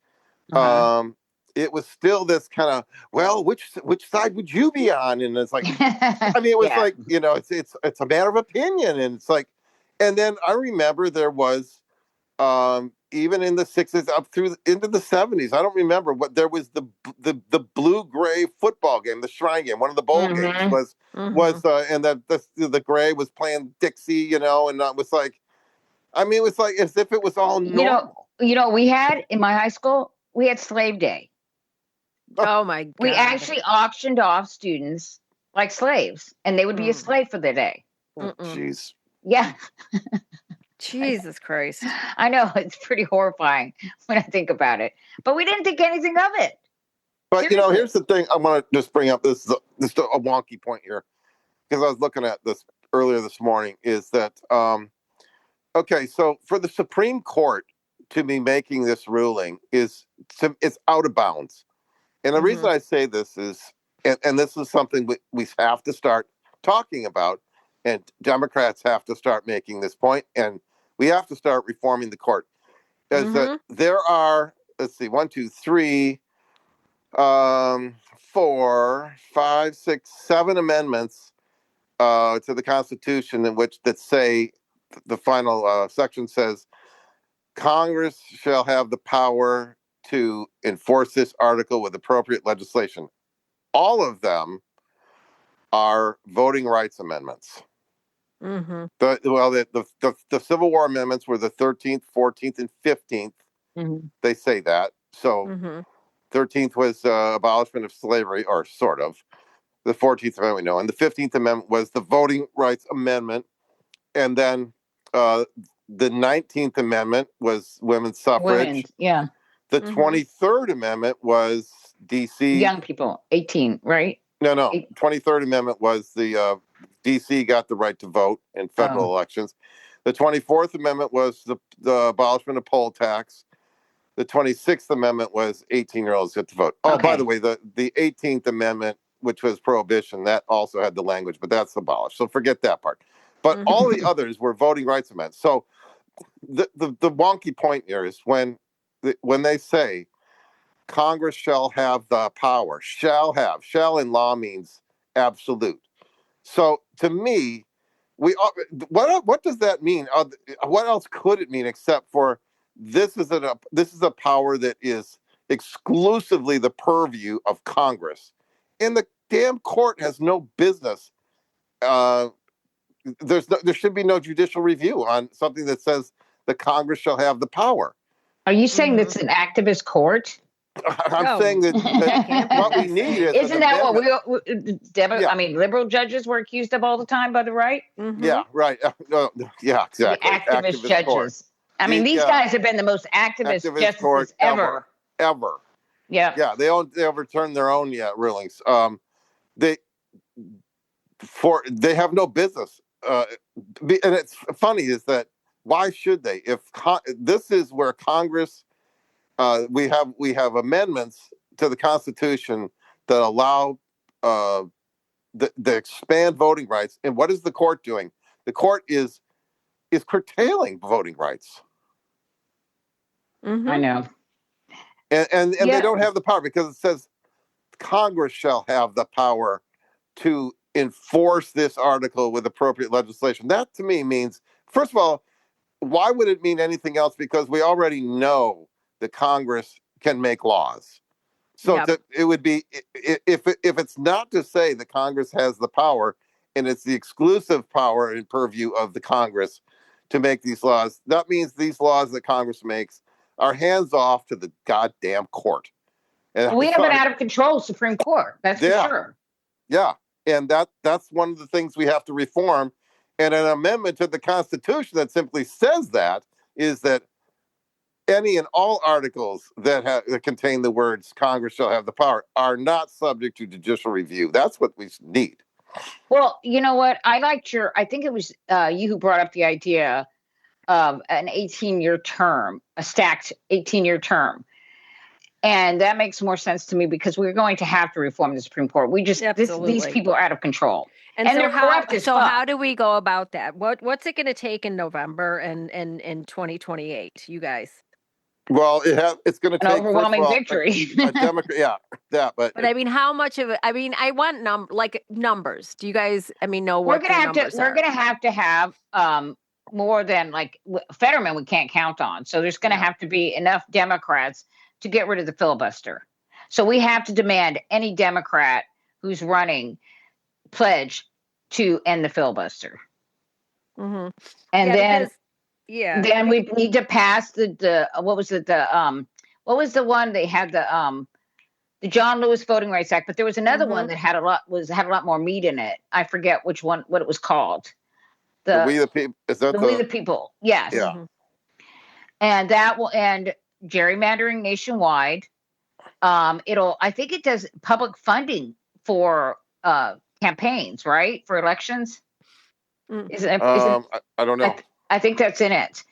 D: It was still this kind of, well, which side would you be on? And it's like, I mean, it was like, it's a matter of opinion. And it's like, and then I remember there was, even in the 60s up through into the 70s, I don't remember what there was, the blue-gray football game, the Shrine game, one of the bowl games was and the gray was playing Dixie, and it was like, I mean, it was like as if it was all normal.
C: We had in my high school, we had Slave Day.
B: Oh my God.
C: We actually auctioned off students like slaves, and they would be a slave for the day.
D: Jeez.
C: Yeah.
B: Jesus Christ.
C: I know, it's pretty horrifying when I think about it. But we didn't think anything of it.
D: But seriously. Here's the thing I want to just bring up. This is a wonky point here, because I was looking at this earlier this morning, is that okay, so for the Supreme Court to be making this ruling it's out of bounds. And the reason I say this is, and this is something we have to start talking about, and Democrats have to start making this point, and we have to start reforming the court. Is that there are, 1, 2, 3, 4, 5, 6, 7 amendments to the Constitution that say, the final section says, Congress shall have the power to enforce this article with appropriate legislation. All of them are voting rights amendments.
B: Mm-hmm.
D: The Civil War amendments were the 13th, 14th, and 15th.
C: Mm-hmm.
D: They say that. So
B: Mm-hmm.
D: 13th was abolishment of slavery, or sort of. The 14th Amendment, we know. And the 15th Amendment was the Voting Rights Amendment. And then the 19th Amendment was women's suffrage.
C: Women's, yeah.
D: The
B: Mhm.
D: 23rd Amendment was DC.
C: Young people, 18, right?
D: No. 23rd Amendment was the DC got the right to vote in federal elections. The 24th Amendment was the abolishment of poll tax. The 26th Amendment was 18-year-olds get to vote. Oh, by the way, the 18th Amendment, which was prohibition, that also had the language, but that's abolished. So forget that part. But all the others were voting rights amendments. So the wonky point here is when they say Congress shall have the power, shall in law means absolute. So to me, what does that mean? What else could it mean except for this is a power that is exclusively the purview of Congress, and the damn court has no business. There should be no judicial review on something that says the Congress shall have the power.
C: Are you saying that's an activist court?
D: I'm saying that what we need is
C: isn't that
D: amendment.
C: what I mean, liberal judges were accused of all the time by the right?
B: Mm-hmm.
D: Yeah, right. Yeah, exactly.
C: The activist judges.
D: Court.
C: I mean, these guys have been the most activist justices ever. Yeah.
D: They overturned their own rulings. They have no business. And it's funny is that why should they? If this is where Congress, we have amendments to the Constitution that allow the expand voting rights. And what is the court doing? The court is curtailing voting rights.
B: Mm-hmm.
C: I know.
D: And they don't have the power because it says Congress shall have the power to enforce this article with appropriate legislation. That to me means, first of all, why would it mean anything else? Because we already know that Congress can make laws. So it would be, if it's not to say that Congress has the power and it's the exclusive power and purview of the Congress to make these laws, that means these laws that Congress makes are hands off to the goddamn court. And
C: we have an out of control Supreme Court. That's for sure.
D: Yeah. And that's one of the things we have to reform. And an amendment to the Constitution that simply says that is that any and all articles that contain the words Congress shall have the power are not subject to judicial review. That's what we need.
C: Well, you know what? I think it was you who brought up the idea of an 18-year term, a stacked 18-year term. And that makes more sense to me because we're going to have to reform the Supreme Court. These people are out of control. And
B: so
C: they're corrupt as fuck.
B: How do we go about that? What's it going to take in November and in 2028, you guys?
D: Well, it's going to take
C: an overwhelming victory.
D: A Democrat, but
B: I mean, how much of it? I mean, I want numbers. Do you guys? I mean, know what
C: we're going to have more than Fetterman. We can't count on. So there's going to have to be enough Democrats to get rid of the filibuster. So we have to demand any Democrat who's running pledge to end the filibuster.
B: Mm-hmm.
C: And then we need to pass the what was the one they had the John Lewis Voting Rights Act, but there was another one that had a lot more meat in it. I forget what it was called.
D: The We the People. Is that
C: We the People? Yes.
D: Yeah.
B: Mm-hmm.
C: And that will end gerrymandering nationwide. I think it does public funding for campaigns, right? For elections.
D: I don't know.
C: I think that's in it.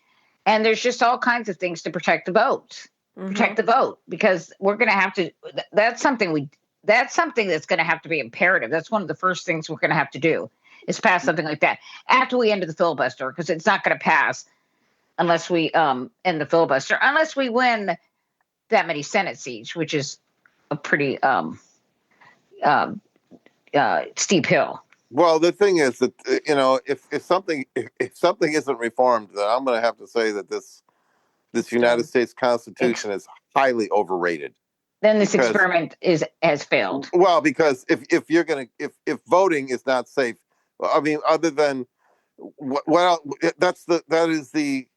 C: And there's just all kinds of things to protect the vote. Protect the vote, because we're going to have to. That's something that's going to have to be imperative. That's one of the first things we're going to have to do is pass something like that after we end the filibuster, because it's not going to pass unless we end the filibuster, unless we win that many Senate seats, which is a pretty steep hill.
D: Well, the thing is that if something isn't reformed, then I'm going to have to say that this United States Constitution is highly overrated.
C: Then this experiment has failed.
D: Well, because if you're gonna if voting is not safe, I mean, other than that is the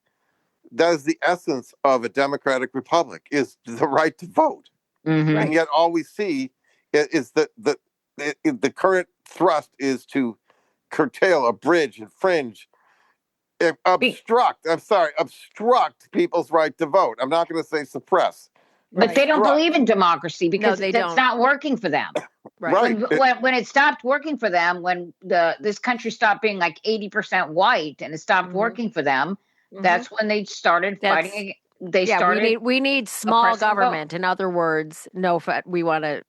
D: essence of a democratic republic, is the right to vote.
C: Mm-hmm.
D: And yet all we see is that the current thrust is to curtail, abridge, infringe, obstruct people's right to vote. I'm not going to say suppress.
C: But they don't believe in democracy because it's not working for them.
B: Right.
C: When it stopped working for them, when this country stopped being like 80% white and it stopped working for them, that's when they started fighting.
B: We need small government. In other words, we want to,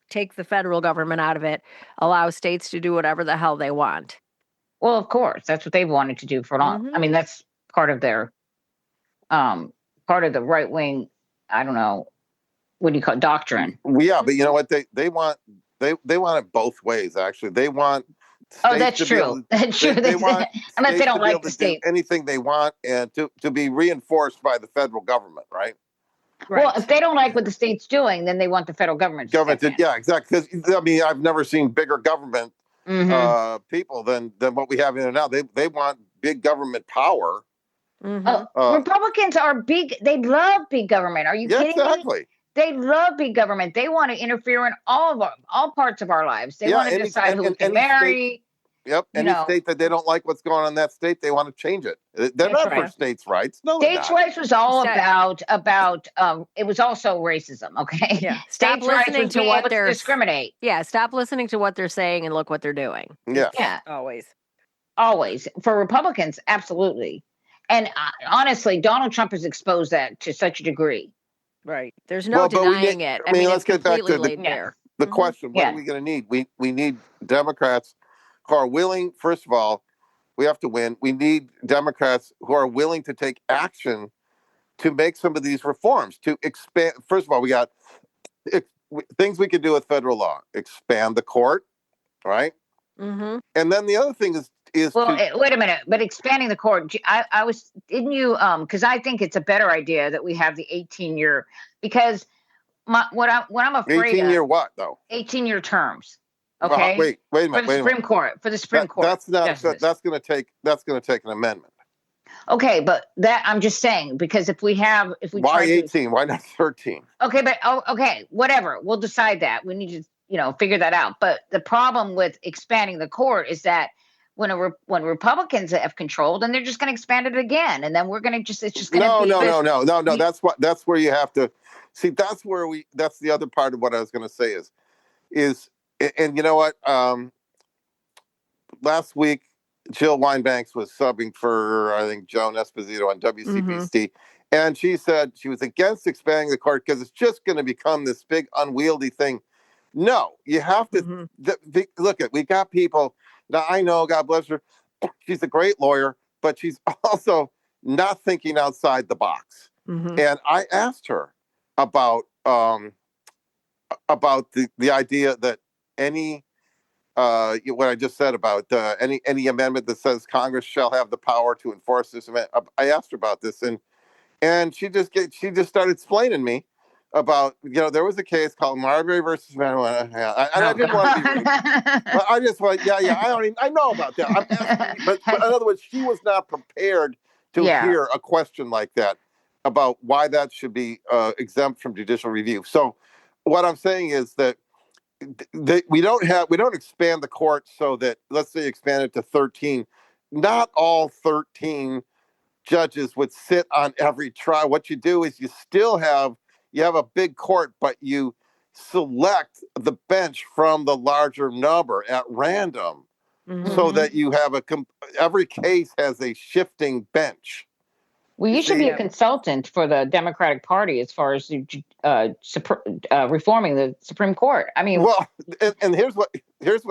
B: take the federal government out of it, allow states to do whatever the hell they want.
C: Well, of course, that's what they've wanted to do for long. I mean, that's part of their, part of the right wing. I don't know, what do you call it, doctrine?
D: Yeah, but you know what they want? They want it both ways. Actually, they want.
C: That's true. That's true.
D: They want
C: unless they don't like the state,
D: anything they want, and to be reinforced by the federal government, right?
C: Well, if they don't like what the state's doing, then they want the federal government.
D: Yeah, exactly. Because I mean, I've never seen bigger government people than what we have in there now. They want big government power.
C: Republicans are big. They love big government. Are you kidding me? They love big government. They want to interfere in all parts of our lives. They want to decide who we can marry.
D: Any state that they don't like what's going on in that state, they want to change it. They're not for states' rights. No,
C: states' rights was all about. It was also racism. Okay.
B: Yeah.
C: Stop listening to what they're discriminate.
B: Yeah. Stop listening to what they're saying and look what they're doing.
D: Yeah.
C: Yeah.
B: Always.
C: For Republicans, absolutely. And honestly, Donald Trump has exposed that to such a degree.
B: Right. There's no denying it.
D: I mean, let's get back to
B: the
D: question. What are we going to need? We need Democrats who are willing. First of all, we have to win. We need Democrats who are willing to take action to make some of these reforms, to expand. First of all, we got things we can do with federal law. Expand the court, right? And then the other thing is
C: wait a minute, but expanding the court, didn't you because I think it's a better idea that we have the 18-year, because what I'm afraid
D: 18-year what though?
C: 18-year terms. Okay.
D: Wait a minute.
C: For the Supreme Court.
D: That's going to take an amendment.
C: Okay, but that I'm just saying, because if we
D: why 18? Why not 13?
C: Okay, but okay, whatever. We'll decide that. We need to figure that out. But the problem with expanding the court is that when Republicans have control, then they're just going to expand it again, and then we're going to it's just going to
D: no. That's where you have to see. That's the other part of what I was going to say is, and you know what? Last week, Jill Wine-Banks was subbing for, I think, Joan Esposito on WCPT, and she said she was against expanding the court because it's just going to become this big unwieldy thing. No, you have to look at. We got people. Now, I know, God bless her, she's a great lawyer, but she's also not thinking outside the box. And I asked her about the idea that any what I just said about any amendment that says Congress shall have the power to enforce this amendment. I asked her about this, and she just started explaining me about, there was a case called Marbury versus marijuana. I didn't want to be rude, but I just went, I know about that. I'm asking, but in other words, she was not prepared to hear a question like that about why that should be exempt from judicial review. So what I'm saying is that we don't expand the court so that, let's say, expand it to 13. Not all 13 judges would sit on every trial. What you do is you have a big court, but you select the bench from the larger number at random, so that you have every case has a shifting bench.
C: Well, you should be a consultant for the Democratic Party as far as reforming the Supreme Court. I mean,
D: well, and here's what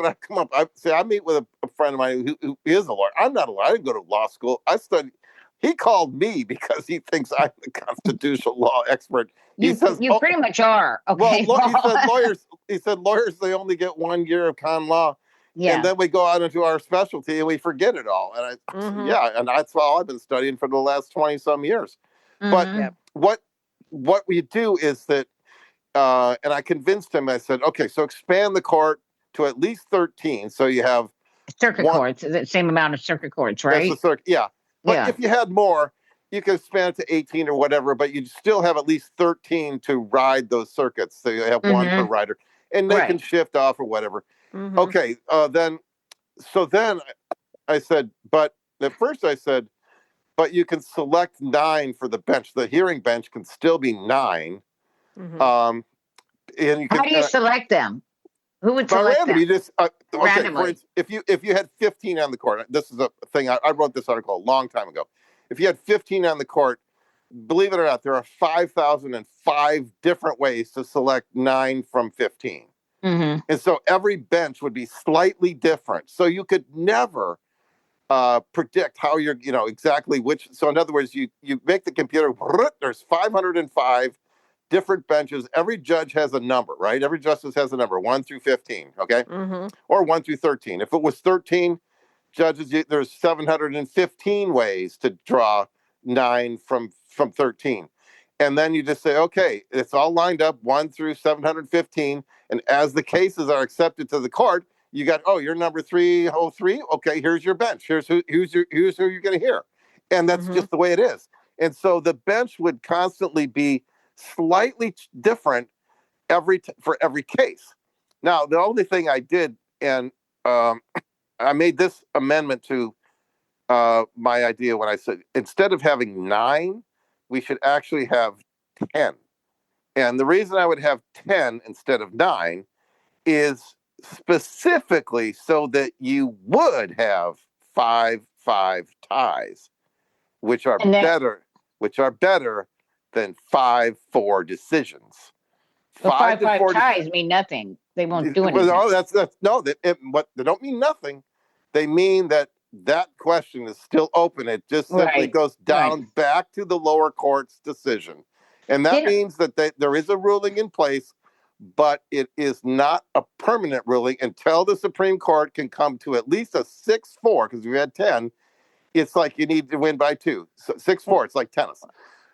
D: I come up. I meet with a friend of mine who is a lawyer. I'm not a lawyer. I didn't go to law school. I studied. He called me because he thinks I'm the constitutional law expert. He says
C: you pretty much are. Okay.
D: Well, he said lawyers, they only get 1 year of con law. Yeah. And then we go out into our specialty and we forget it all. And and that's all I've been studying for the last 20 some years. But what we do is that and I convinced him. I said, okay, so expand the court to at least 13, so you have
C: circuit courts, the same amount of circuit courts, right?
D: That's the circuit, yeah. But if you had more, you could expand it to 18 or whatever, but you'd still have at least 13 to ride those circuits. So you have one per rider, and they can shift off or whatever. Okay, then I said, but at first I said, but you can select 9 for the bench. The hearing bench can still be 9. And you can,
C: how do you select them? Who would select
D: random,
C: them?
D: you just
C: randomly.
D: For instance, if you had 15 on the court, this is a thing I wrote this article a long time ago. If you had 15 on the court, believe it or not, there are 5,005 different ways to select 9 from 15. And so every bench would be slightly different. So you could never predict how you're, exactly which. So in other words, you make the computer, there's 505 different benches. Every judge has a number, right? Every justice has a number, 1 through 15, okay? Or 1 through 13. If it was 13 judges, there's 715 ways to draw 9 from 13. And then you just say, okay, it's all lined up 1 through 715. And as the cases are accepted to the court, you got, you're number 303. Okay, here's your bench. Here's who you're going to hear. And that's just the way it is. And so the bench would constantly be slightly different for every case. Now, the only thing I did, and I made this amendment to my idea when I said, instead of having 9, we should actually have 10. And the reason I would have 10 instead of 9 is specifically so that you would have 5-5 ties, which are better than 5-4 decisions.
C: Well, 5-5 ties mean nothing. They won't do anything.
D: They don't mean nothing. They mean that question is still open. It just simply goes down back to the lower court's decision. And that means that there is a ruling in place, but it is not a permanent ruling until the Supreme Court can come to at least a 6-4, because we had 10. It's like you need to win by 2. So 6-4, it's like tennis.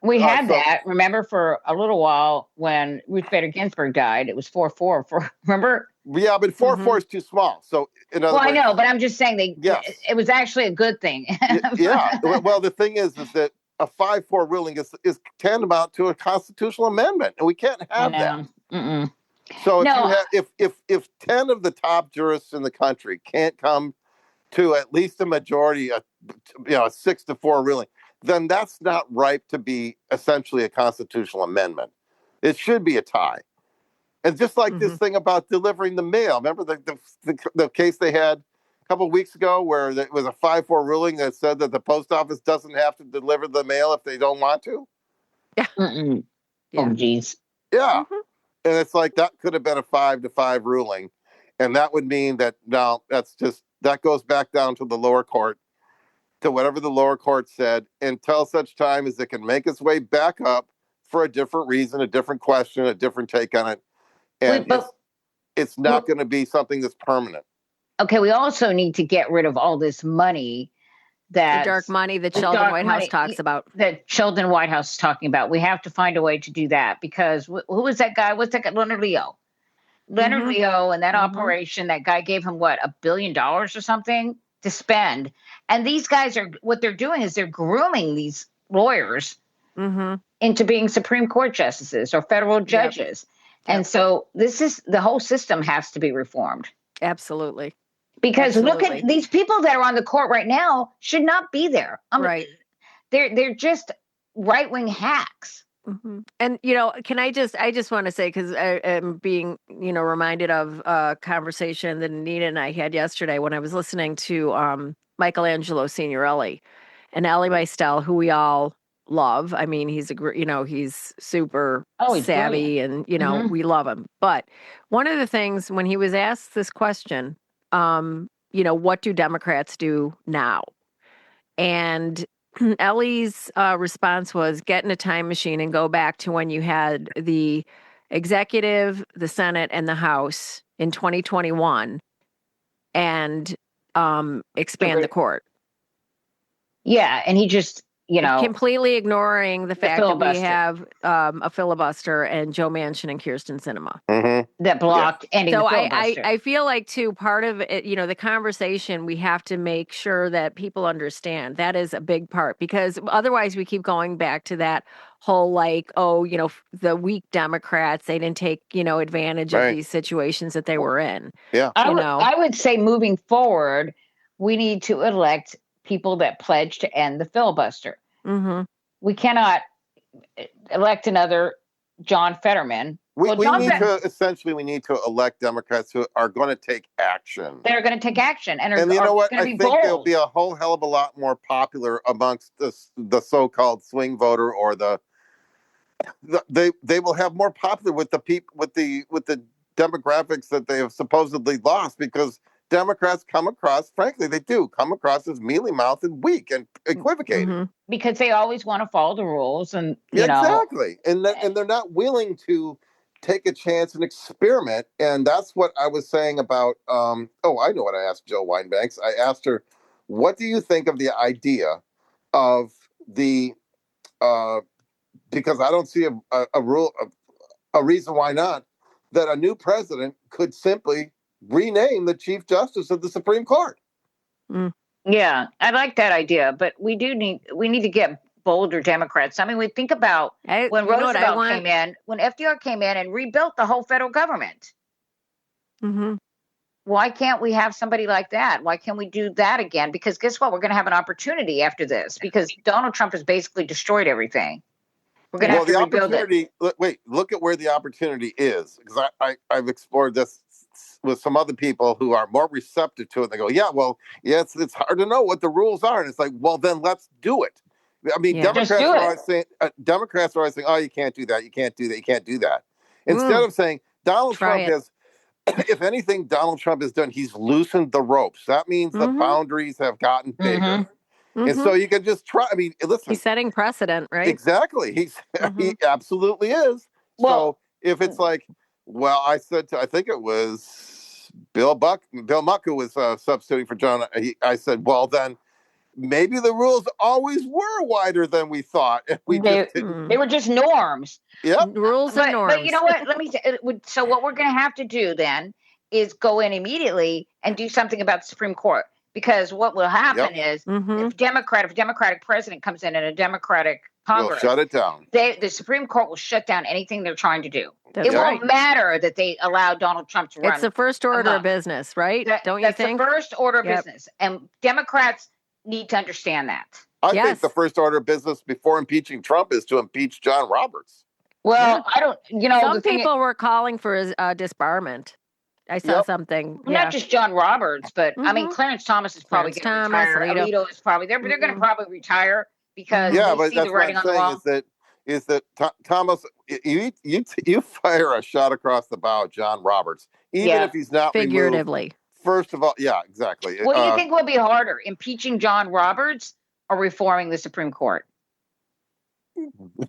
C: We had that, remember, for a little while when Ruth Bader Ginsburg died. It was 4-4. Remember?
D: Yeah, but 4-4 is too small. So, in other words,
C: I know, but I'm just saying it was actually a good thing.
D: Yeah. Well, the thing is that a 5-4 ruling is tantamount to a constitutional amendment, and we can't have that. So if 10 of the top jurists in the country can't come to at least a majority, a 6-4 ruling, then that's not ripe to be essentially a constitutional amendment. It should be a tie. And just like this thing about delivering the mail, remember the case they had a couple of weeks ago where it was a 5-4 ruling that said that the post office doesn't have to deliver the mail if they don't want to?
B: Yeah.
C: Oh, geez.
D: Yeah. And it's like that could have been a 5-5 ruling. And that would mean that that goes back down to the lower court, to whatever the lower court said, until such time as it can make its way back up for a different reason, a different question, a different take on it. And it's not going to be something that's permanent.
C: Okay, we also need to get rid of all this money
B: the dark money that Sheldon Whitehouse talks about.
C: That Sheldon Whitehouse is talking about. We have to find a way to do that, because who was that guy? What's that guy? Leonard Leo. Leonard Leo and that operation, that guy gave him $1 billion or something to spend. And these guys what they're doing is they're grooming these lawyers into being Supreme Court justices or federal judges. Yep. And so the whole system has to be reformed.
B: Absolutely.
C: Because look at these people that are on the court right now should not be there. They're just right-wing hacks.
B: And, I just want to say, because I'm being, reminded of a conversation that Anita and I had yesterday when I was listening to Michelangelo Signorelli and Ellie Meistel, who we all love. I mean, he's he's super savvy, and, we love him. But one of the things when he was asked this question, what do Democrats do now? And Ellie's response was, get in a time machine and go back to when you had the executive, the Senate, and the House in 2021 and expand the court.
C: Yeah, and he just,
B: completely ignoring the fact that we
C: filibuster.
B: have a filibuster and Joe Manchin and Kirsten Sinema.
C: That blocked ending
B: So
C: the filibuster.
B: I feel like too, part of it, the conversation, we have to make sure that people understand that is a big part, because otherwise we keep going back to that whole the weak Democrats, they didn't take, advantage of these situations that they were in.
D: Yeah.
C: I would say moving forward, we need to elect people that pledge to end the filibuster.
B: Mm-hmm.
C: We cannot elect another John Fetterman.
D: We need to elect Democrats who are going to take action.
C: They're going to take action, and
D: you know what? I think they'll be
C: bold.
D: a whole hell of a lot more popular amongst the so-called swing voter, or they will have more popular with the people with the demographics that they have supposedly lost, because Democrats come across, frankly, they do come across as mealy-mouthed and weak and equivocating.
B: Mm-hmm.
C: Because they always want to follow the rules, and
D: exactly, and they're not willing to take a chance and experiment. And that's what I was saying about. I know what I asked Jill Wine-Banks. I asked her, "What do you think of the idea of the?" Because I don't see a reason why not, that a new president could simply rename the Chief Justice of the Supreme Court.
C: Yeah, I like that idea, but we need to get bolder Democrats. I mean, we think about when Roosevelt came in, when FDR came in and rebuilt the whole federal government.
B: Mm-hmm.
C: Why can't we have somebody like that? Why can't we do that again? Because guess what? We're going to have an opportunity after this, because Donald Trump has basically destroyed everything. We're going to have to rebuild it.
D: Wait, look at where the opportunity is, because I've explored this with some other people who are more receptive to it. They go, it's hard to know what the rules are, and it's like, well, then let's do it. I mean, Democrats are always saying, oh, you can't do that, you can't do that, you can't do that. Instead of saying Donald Trump has, if anything, Donald Trump has done, he's loosened the ropes. That means the boundaries have gotten bigger. And so you can just try. I mean, listen.
B: He's setting precedent, right?
D: Exactly. He absolutely is. Well, so if it's like, I think it was Bill Muck who was substituting for John. I said, well, then maybe the rules always were wider than we thought.
C: They were just norms.
D: Yep.
B: Rules and norms.
C: But you know what? Let me say, so what we're going to have to do then is go in immediately and do something about the Supreme Court. Because what will happen is if a Democratic president comes in and a Democratic Congress,
D: we'll shut it down.
C: The Supreme Court will shut down anything they're trying to do.
B: It
C: won't matter that they allow Donald Trump to run.
B: It's the first order of business, right? Don't you think?
C: That's the first order of business. And Democrats need to understand that.
D: I think the first order of business before impeaching Trump is to impeach John Roberts.
C: Well, I don't,
B: some people were calling for his disbarment. I saw something.
C: Not just John Roberts, but I mean, Clarence Thomas is probably going to retire. Alito is probably they're going to probably retire because
D: but that's what I'm saying is that Thomas, you fire a shot across the bow, John Roberts, even if he's not
B: figuratively.
D: Removed, first of all, exactly.
C: What do you think will be harder, impeaching John Roberts or reforming the Supreme Court?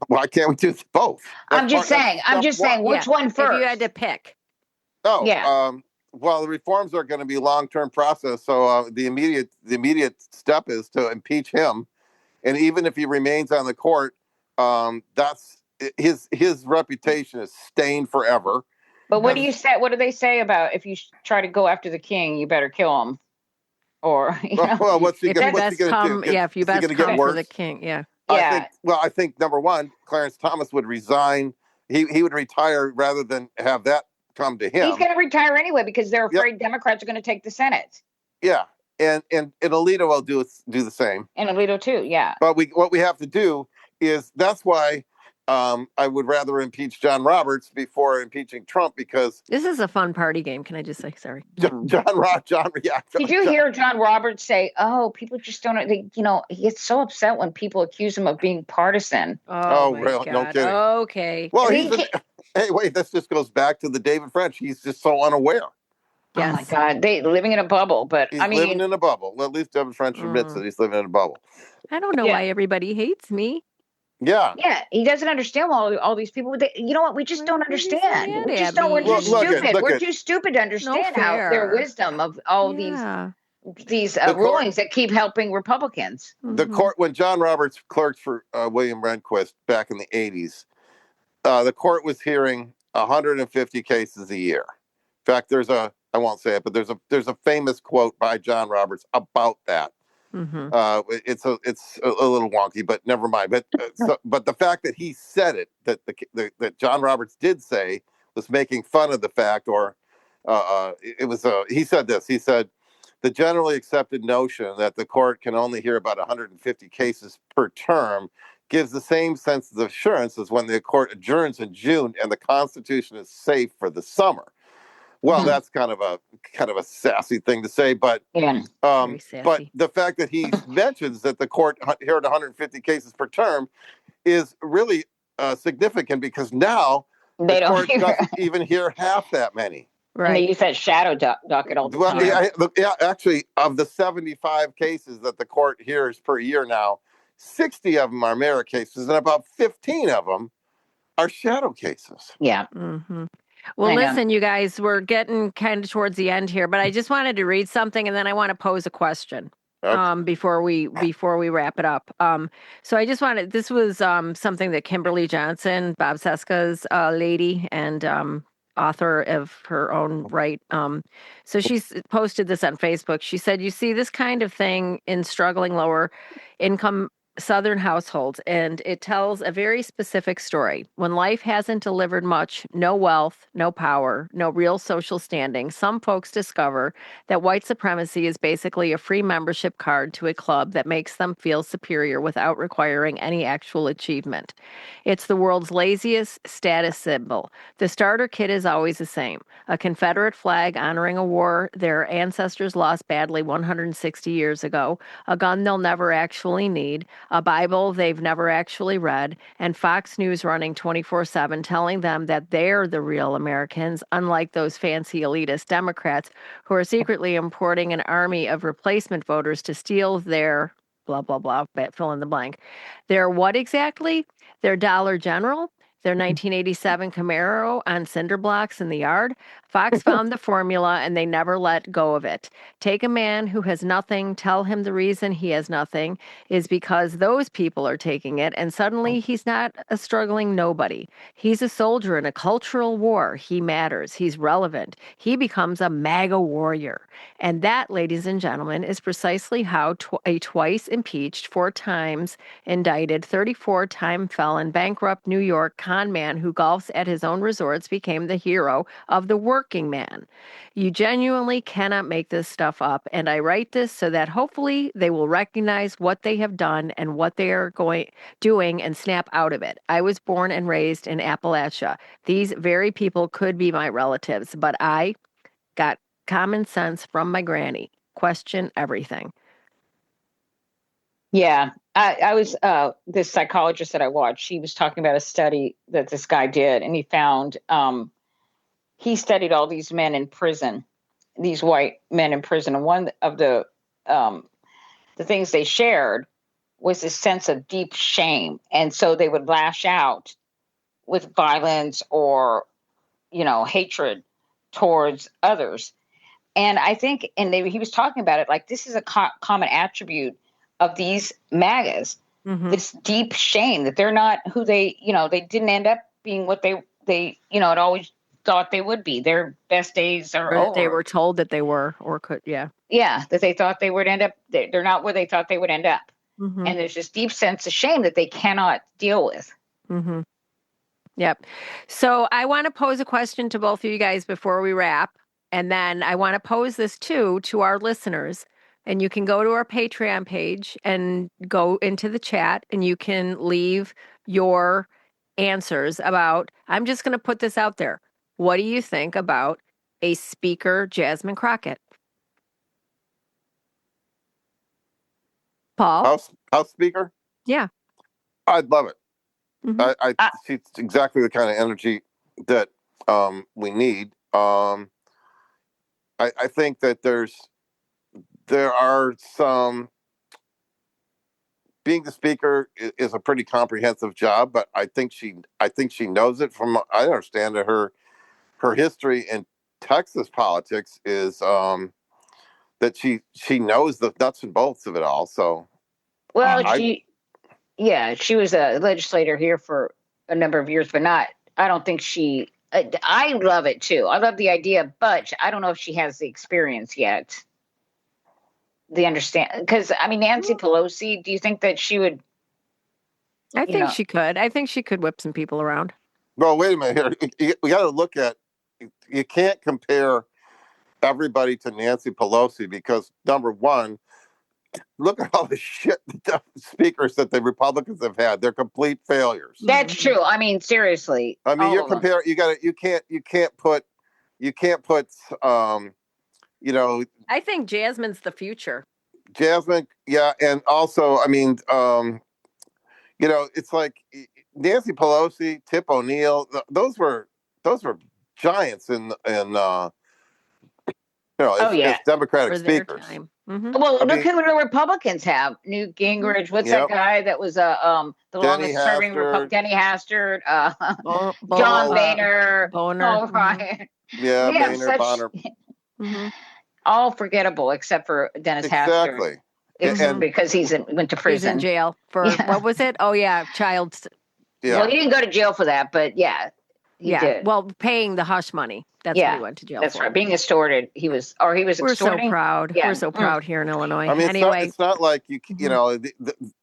D: Why can't we do both?
C: I'm just saying. Which one first?
B: If you had to pick.
D: Well, the reforms are going to be a long-term process. So the immediate step is to impeach him, and even if he remains on the court, that's his reputation is stained forever.
C: But what do you say? What do they say about if you try to go after the king, you better kill him? Or
D: what's he going to do?
B: If you best come for the king,
D: I think number one, Clarence Thomas would resign. He would retire rather than have that come to him.
C: He's going to retire anyway because they're afraid Democrats are going to take the Senate.
D: Yeah, and Alito will do the same.
C: And Alito too, yeah.
D: But what we have to do is that's why I would rather impeach John Roberts before impeaching Trump, because
B: this is a fun party game. Can I just say sorry?
D: John.
C: Did you hear John Roberts say, "Oh, people just don't. He gets so upset when people accuse him of being partisan."
B: Oh
D: really?
B: God.
D: No kidding.
B: Okay.
D: Well, hey, wait. This just goes back to the David French. He's just so unaware.
C: Yes. Oh my God, they living in a bubble. But
D: he's living in a bubble. Well, at least David French admits that he's living in a bubble.
B: I don't know why everybody hates me.
D: Yeah.
C: Yeah, he doesn't understand all these people. You know what? We just don't understand. We're too stupid. We're too stupid to understand how their wisdom of all these rulings that keep helping Republicans.
D: The court, when John Roberts clerked for William Rehnquist back in the 80s, the court was hearing 150 cases a year. In fact, I won't say it, but there's a famous quote by John Roberts about that. It's a little wonky, but never mind. But the fact that he said it, that John Roberts did say, was making fun of the fact, or he said this. He said, the generally accepted notion that the court can only hear about 150 cases per term gives the same sense of assurance as when the court adjourns in June and the Constitution is safe for the summer. Well, that's kind of a sassy thing to say, but but the fact that he mentions that the court heard 150 cases per term is really significant, because now the court doesn't even hear half that many.
C: Right. And they use that shadow docket all the time.
D: Yeah, actually, of the 75 cases that the court hears per year now, 60 of them are merit cases, and about 15 of them are shadow cases.
C: Yeah.
B: Well, listen, you guys, we're getting kind of towards the end here, but I just wanted to read something, and then I want to pose a question before we wrap it up. So I just wanted, this was something that Kimberly Johnson, Bob Seska's lady, and author of her own right. So she's posted this on Facebook. She said, you see this kind of thing in struggling lower income Southern households, and it tells a very specific story. When life hasn't delivered much, no wealth, no power, no real social standing, some folks discover that white supremacy is basically a free membership card to a club that makes them feel superior without requiring any actual achievement. It's the world's laziest status symbol. The starter kit is always the same: a Confederate flag honoring a war their ancestors lost badly 160 years ago, a gun they'll never actually need, a Bible they've never actually read, and Fox News running 24/7 telling them that they're the real Americans, unlike those fancy elitist Democrats who are secretly importing an army of replacement voters to steal their blah, blah, blah, fill in the blank. Their what exactly? Their Dollar General? Their 1987 Camaro on cinder blocks in the yard? Fox found the formula, and they never let go of it. Take a man who has nothing, tell him the reason he has nothing is because those people are taking it, and suddenly he's not a struggling nobody. He's a soldier in a cultural war. He matters. He's relevant. He becomes a MAGA warrior. And that, ladies and gentlemen, is precisely how a twice impeached, 4 times indicted, 34-time felon, bankrupt New York con man who golfs at his own resorts became the hero of the working man. You genuinely cannot make this stuff up, and I write this so that hopefully they will recognize what they have done and what they are doing and snap out of it. I was born and raised in Appalachia. These very people could be my relatives, but I got common sense from my granny. Question everything.
C: Yeah. I was this psychologist that I watched, she was talking about a study that this guy did, and he found he studied all these men in prison, these white men in prison, and one of the things they shared was this sense of deep shame, and so they would lash out with violence or hatred towards others. And I think, he was talking about it like this is a common attribute of these MAGAs, this deep shame that they're not who they didn't end up being what they had always thought they would be. Their best days are over.
B: They were told that they were, or could,
C: that they thought they would end up. They're not where they thought they would end up. And there's this deep sense of shame that they cannot deal with.
B: Yep. So I want to pose a question to both of you guys before we wrap. And then I want to pose this too to our listeners. And you can go to our Patreon page and go into the chat, and you can leave your answers about, I'm just going to put this out there. What do you think about a Speaker Jasmine Crockett? Paul?
D: House Speaker?
B: Yeah.
D: I'd love it. I see it's exactly the kind of energy that we need. I think that there are some. Being the speaker is a pretty comprehensive job, but I think she knows it. I understand that her history in Texas politics is that she knows the nuts and bolts of it all. So,
C: well, she was a legislator here for a number of years, but I don't think she. I love it too. I love the idea, but I don't know if she has the experience yet. The understand, because I mean, Nancy Pelosi. Do you think that she would?
B: I think she could. I think she could whip some people around.
D: Well, wait a minute here. We got to look at. You can't compare everybody to Nancy Pelosi because number one, look at all the shit speakers that the Republicans have had. They're complete failures.
C: That's true. I mean, seriously.
D: I mean, you're comparing. You can't put.
B: I think Jasmine's the future.
D: Jasmine, yeah, and also, I mean, it's like Nancy Pelosi, Tip O'Neill. Those were giants in as Democratic speakers.
B: Mm-hmm.
C: Well, look who the Republicans have. Newt Gingrich. What's that guy that was the longest serving Republican? Denny Hastert. John Boehner.
B: Oh,
C: right.
D: Yeah, Boehner, Bonner.
C: All forgettable except for Dennis Hastert.
D: And
C: because went to prison.
B: He's in jail for what was it? Oh yeah, child.
D: Yeah.
C: Well, he didn't go to jail for that, but he did.
B: Well, paying the hush money. That's what he went to jail for.
C: That's right. Being extorted. He was extorting.
B: So proud.
C: Yeah.
B: We're so proud here in Illinois.
D: I mean,
B: anyway,
D: it's not like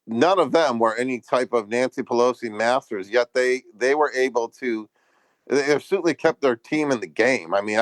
D: none of them were any type of Nancy Pelosi masters. Yet they were able to. They certainly kept their team in the game. I mean,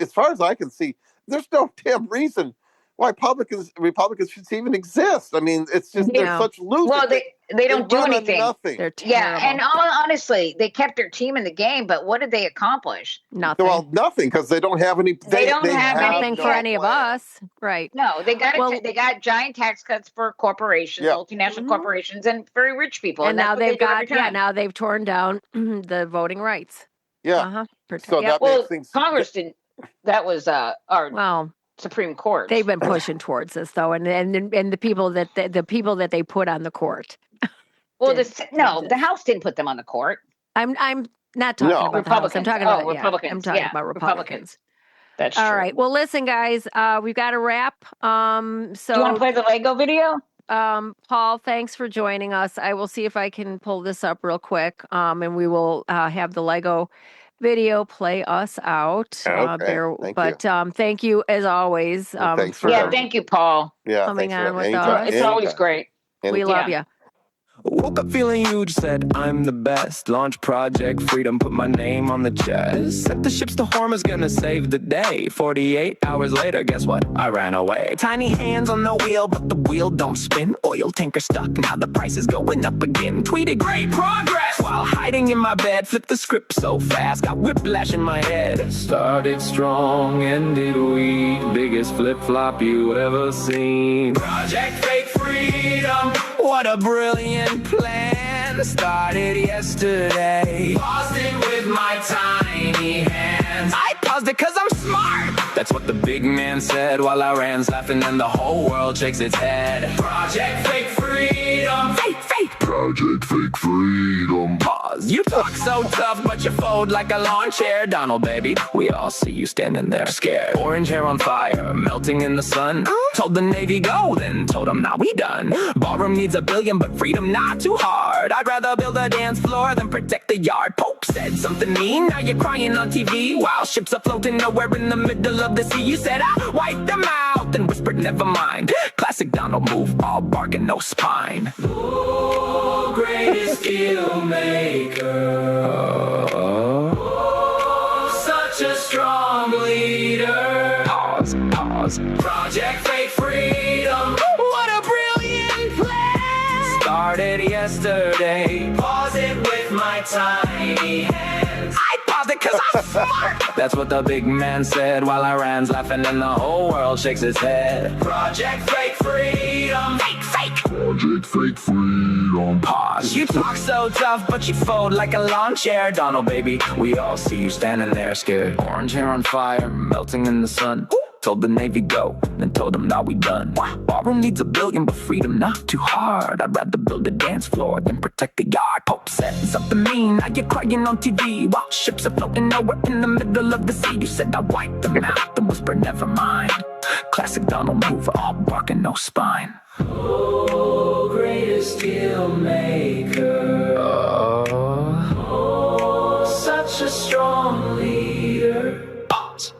D: as far as I can see, there's no damn reason why Republicans should even exist. I mean, it's just they're such losers.
C: Well, they don't do anything.
D: Nothing.
B: They're terrible.
C: Yeah, and honestly, they kept their team in the game, but what did they accomplish?
B: Nothing.
D: Well, nothing because they don't have any.
C: They don't have
B: nothing for any of us, right?
C: No, they got giant tax cuts for corporations, multinational corporations, and very rich people.
B: And now they've now they've torn down the voting rights.
D: Yeah. So that makes things.
C: Congress didn't. That was our Supreme Court.
B: They've been pushing towards this though, and the people that they put on the court.
C: Well, the House didn't put them on the court.
B: I'm not talking about
C: Republicans.
B: The House. I'm talking about
C: Republicans.
B: I'm talking about Republicans.
C: That's true.
B: All right. Well, listen, guys, we've got to wrap. So
C: do you want to play the Lego video?
B: Paul, thanks for joining us. I will see if I can pull this up real quick, and we will have the Lego video play us out.
D: Okay.
B: Thank you as always.
C: Thank you, Paul.
D: Yeah,
B: coming on with
D: anytime.
B: us.
C: It's always great.
B: We love you.
G: Woke up feeling huge, said I'm the best. Launch Project Freedom, put my name on the chest. Set the ships to Horma's gonna save the day. 48 hours later, guess what? I ran away. Tiny hands on the wheel, but the wheel don't spin. Oil tanker stuck, now the price is going up again. Tweeted great progress while hiding in my bed. Flipped the script so fast, got whiplash in my head. Started strong, ended weak. Biggest flip-flop you ever seen. Project Fake Freedom. What a brilliant plan. Started yesterday. Paused it with my tiny hands. I paused it cause I'm smart. That's what the big man said while I ran laughing and the whole world shakes its head. Project Fake Freedom. Fake. Project Fake Freedom. Pause. You talk so tough, but you fold like a lawn chair. Donald, baby, we all see you standing there scared. Orange hair on fire, melting in the sun. Told the Navy go, then told them now we done. Ballroom needs $1 billion, but freedom not too hard. I'd rather build a dance floor than protect the yard. Pope said something mean, now you're crying on TV. While ships are floating nowhere in the middle of the sea. You said I'll wipe them out, then whispered never mind. Classic Donald move, all bark and no spine. Oh, greatest deal maker. Oh, such a strong leader. Pause. Project Fake Freedom. What a brilliant plan. Started yesterday. Pause it with my tiny hands. I paused it cause I'm smart. That's what the big man said while I ran laughing and the whole world shakes its head. Project Fake Freedom. Fake. Project Fake Freedom. Pause. You talk so tough, but you fold like a lawn chair. Donald, baby, we all see you standing there scared. Orange hair on fire, melting in the sun. Told the Navy go, then told them now we done. Ballroom needs $1 billion, but freedom not too hard. I'd rather build a dance floor than protect the yard. Pope said something mean, now you're crying on TV. While ships are floating nowhere in the middle of the sea. You said I'd wipe them out, then whisper never mind. Classic Donald move, all bark and no spine. Oh, greatest deal maker. Oh, such a strong leader. Pause.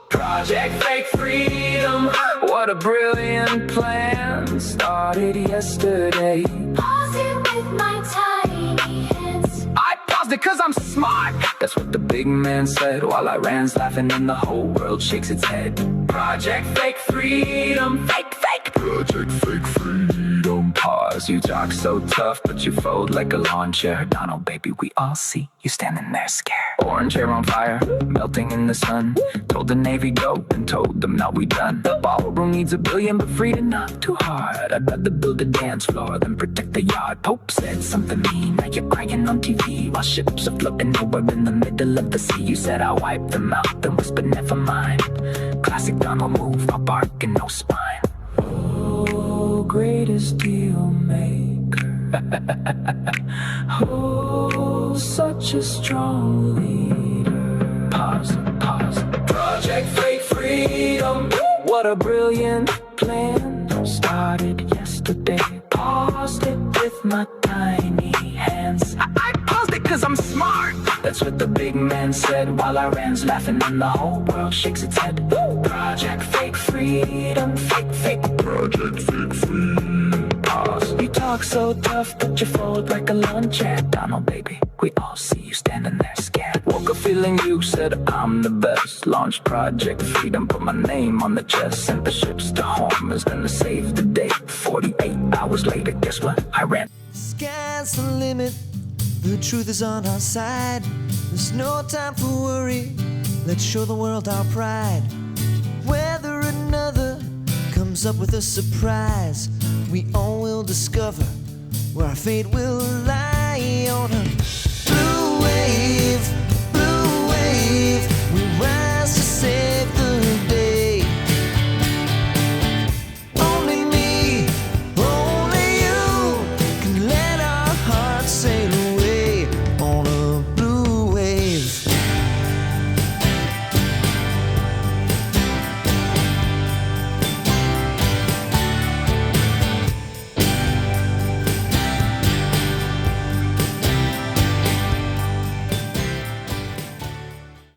G: Project Fake Freedom. What a brilliant plan. Started yesterday.
H: Pause it with my tiny hands.
G: I paused it cause I'm smart. That's what the big man said while I ran laughing and the whole world shakes its head. Project Fake Freedom. Fake. Project Fake Freedom. Pause. You talk so tough, but you fold like a lawn chair. Donald, baby, we all see you standing there scared. Orange hair on fire, melting in the sun. Told the Navy go, and told them now we done. The ballroom needs $1 billion, but freedom not too hard. I'd rather build a dance floor than protect the yard. Pope said something mean, now you're crying on TV while ships are floating nowhere in the middle of the sea. You said I'll wipe them out, then whispered never mind. Classic Donald move, I'll bark and no spine. Oh, greatest deal maker. Oh, such a strong leader. Pause. Project Fake Freedom. What a brilliant plan. Started yesterday. Paused it with my tiny hands. I paused it cause I'm smart. That's what the big man said while I ran laughing and the whole world shakes its head. Project Fake Freedom. Fake. Project Fake Freedom. Pause. You talk so tough, but you fold like a lawn chair. Donald, baby, we all see you standing there scared. Woke up feeling you said I'm the best. Launched Project Freedom, put my name on the chest. Sent the ships to home, is gonna save the day. 48 hours later, guess what? I ran.
A: Sky's the limit, the truth is on our side. There's no time for worry, let's show the world our pride. Whether another comes up with a surprise, we all will discover where our fate will lie.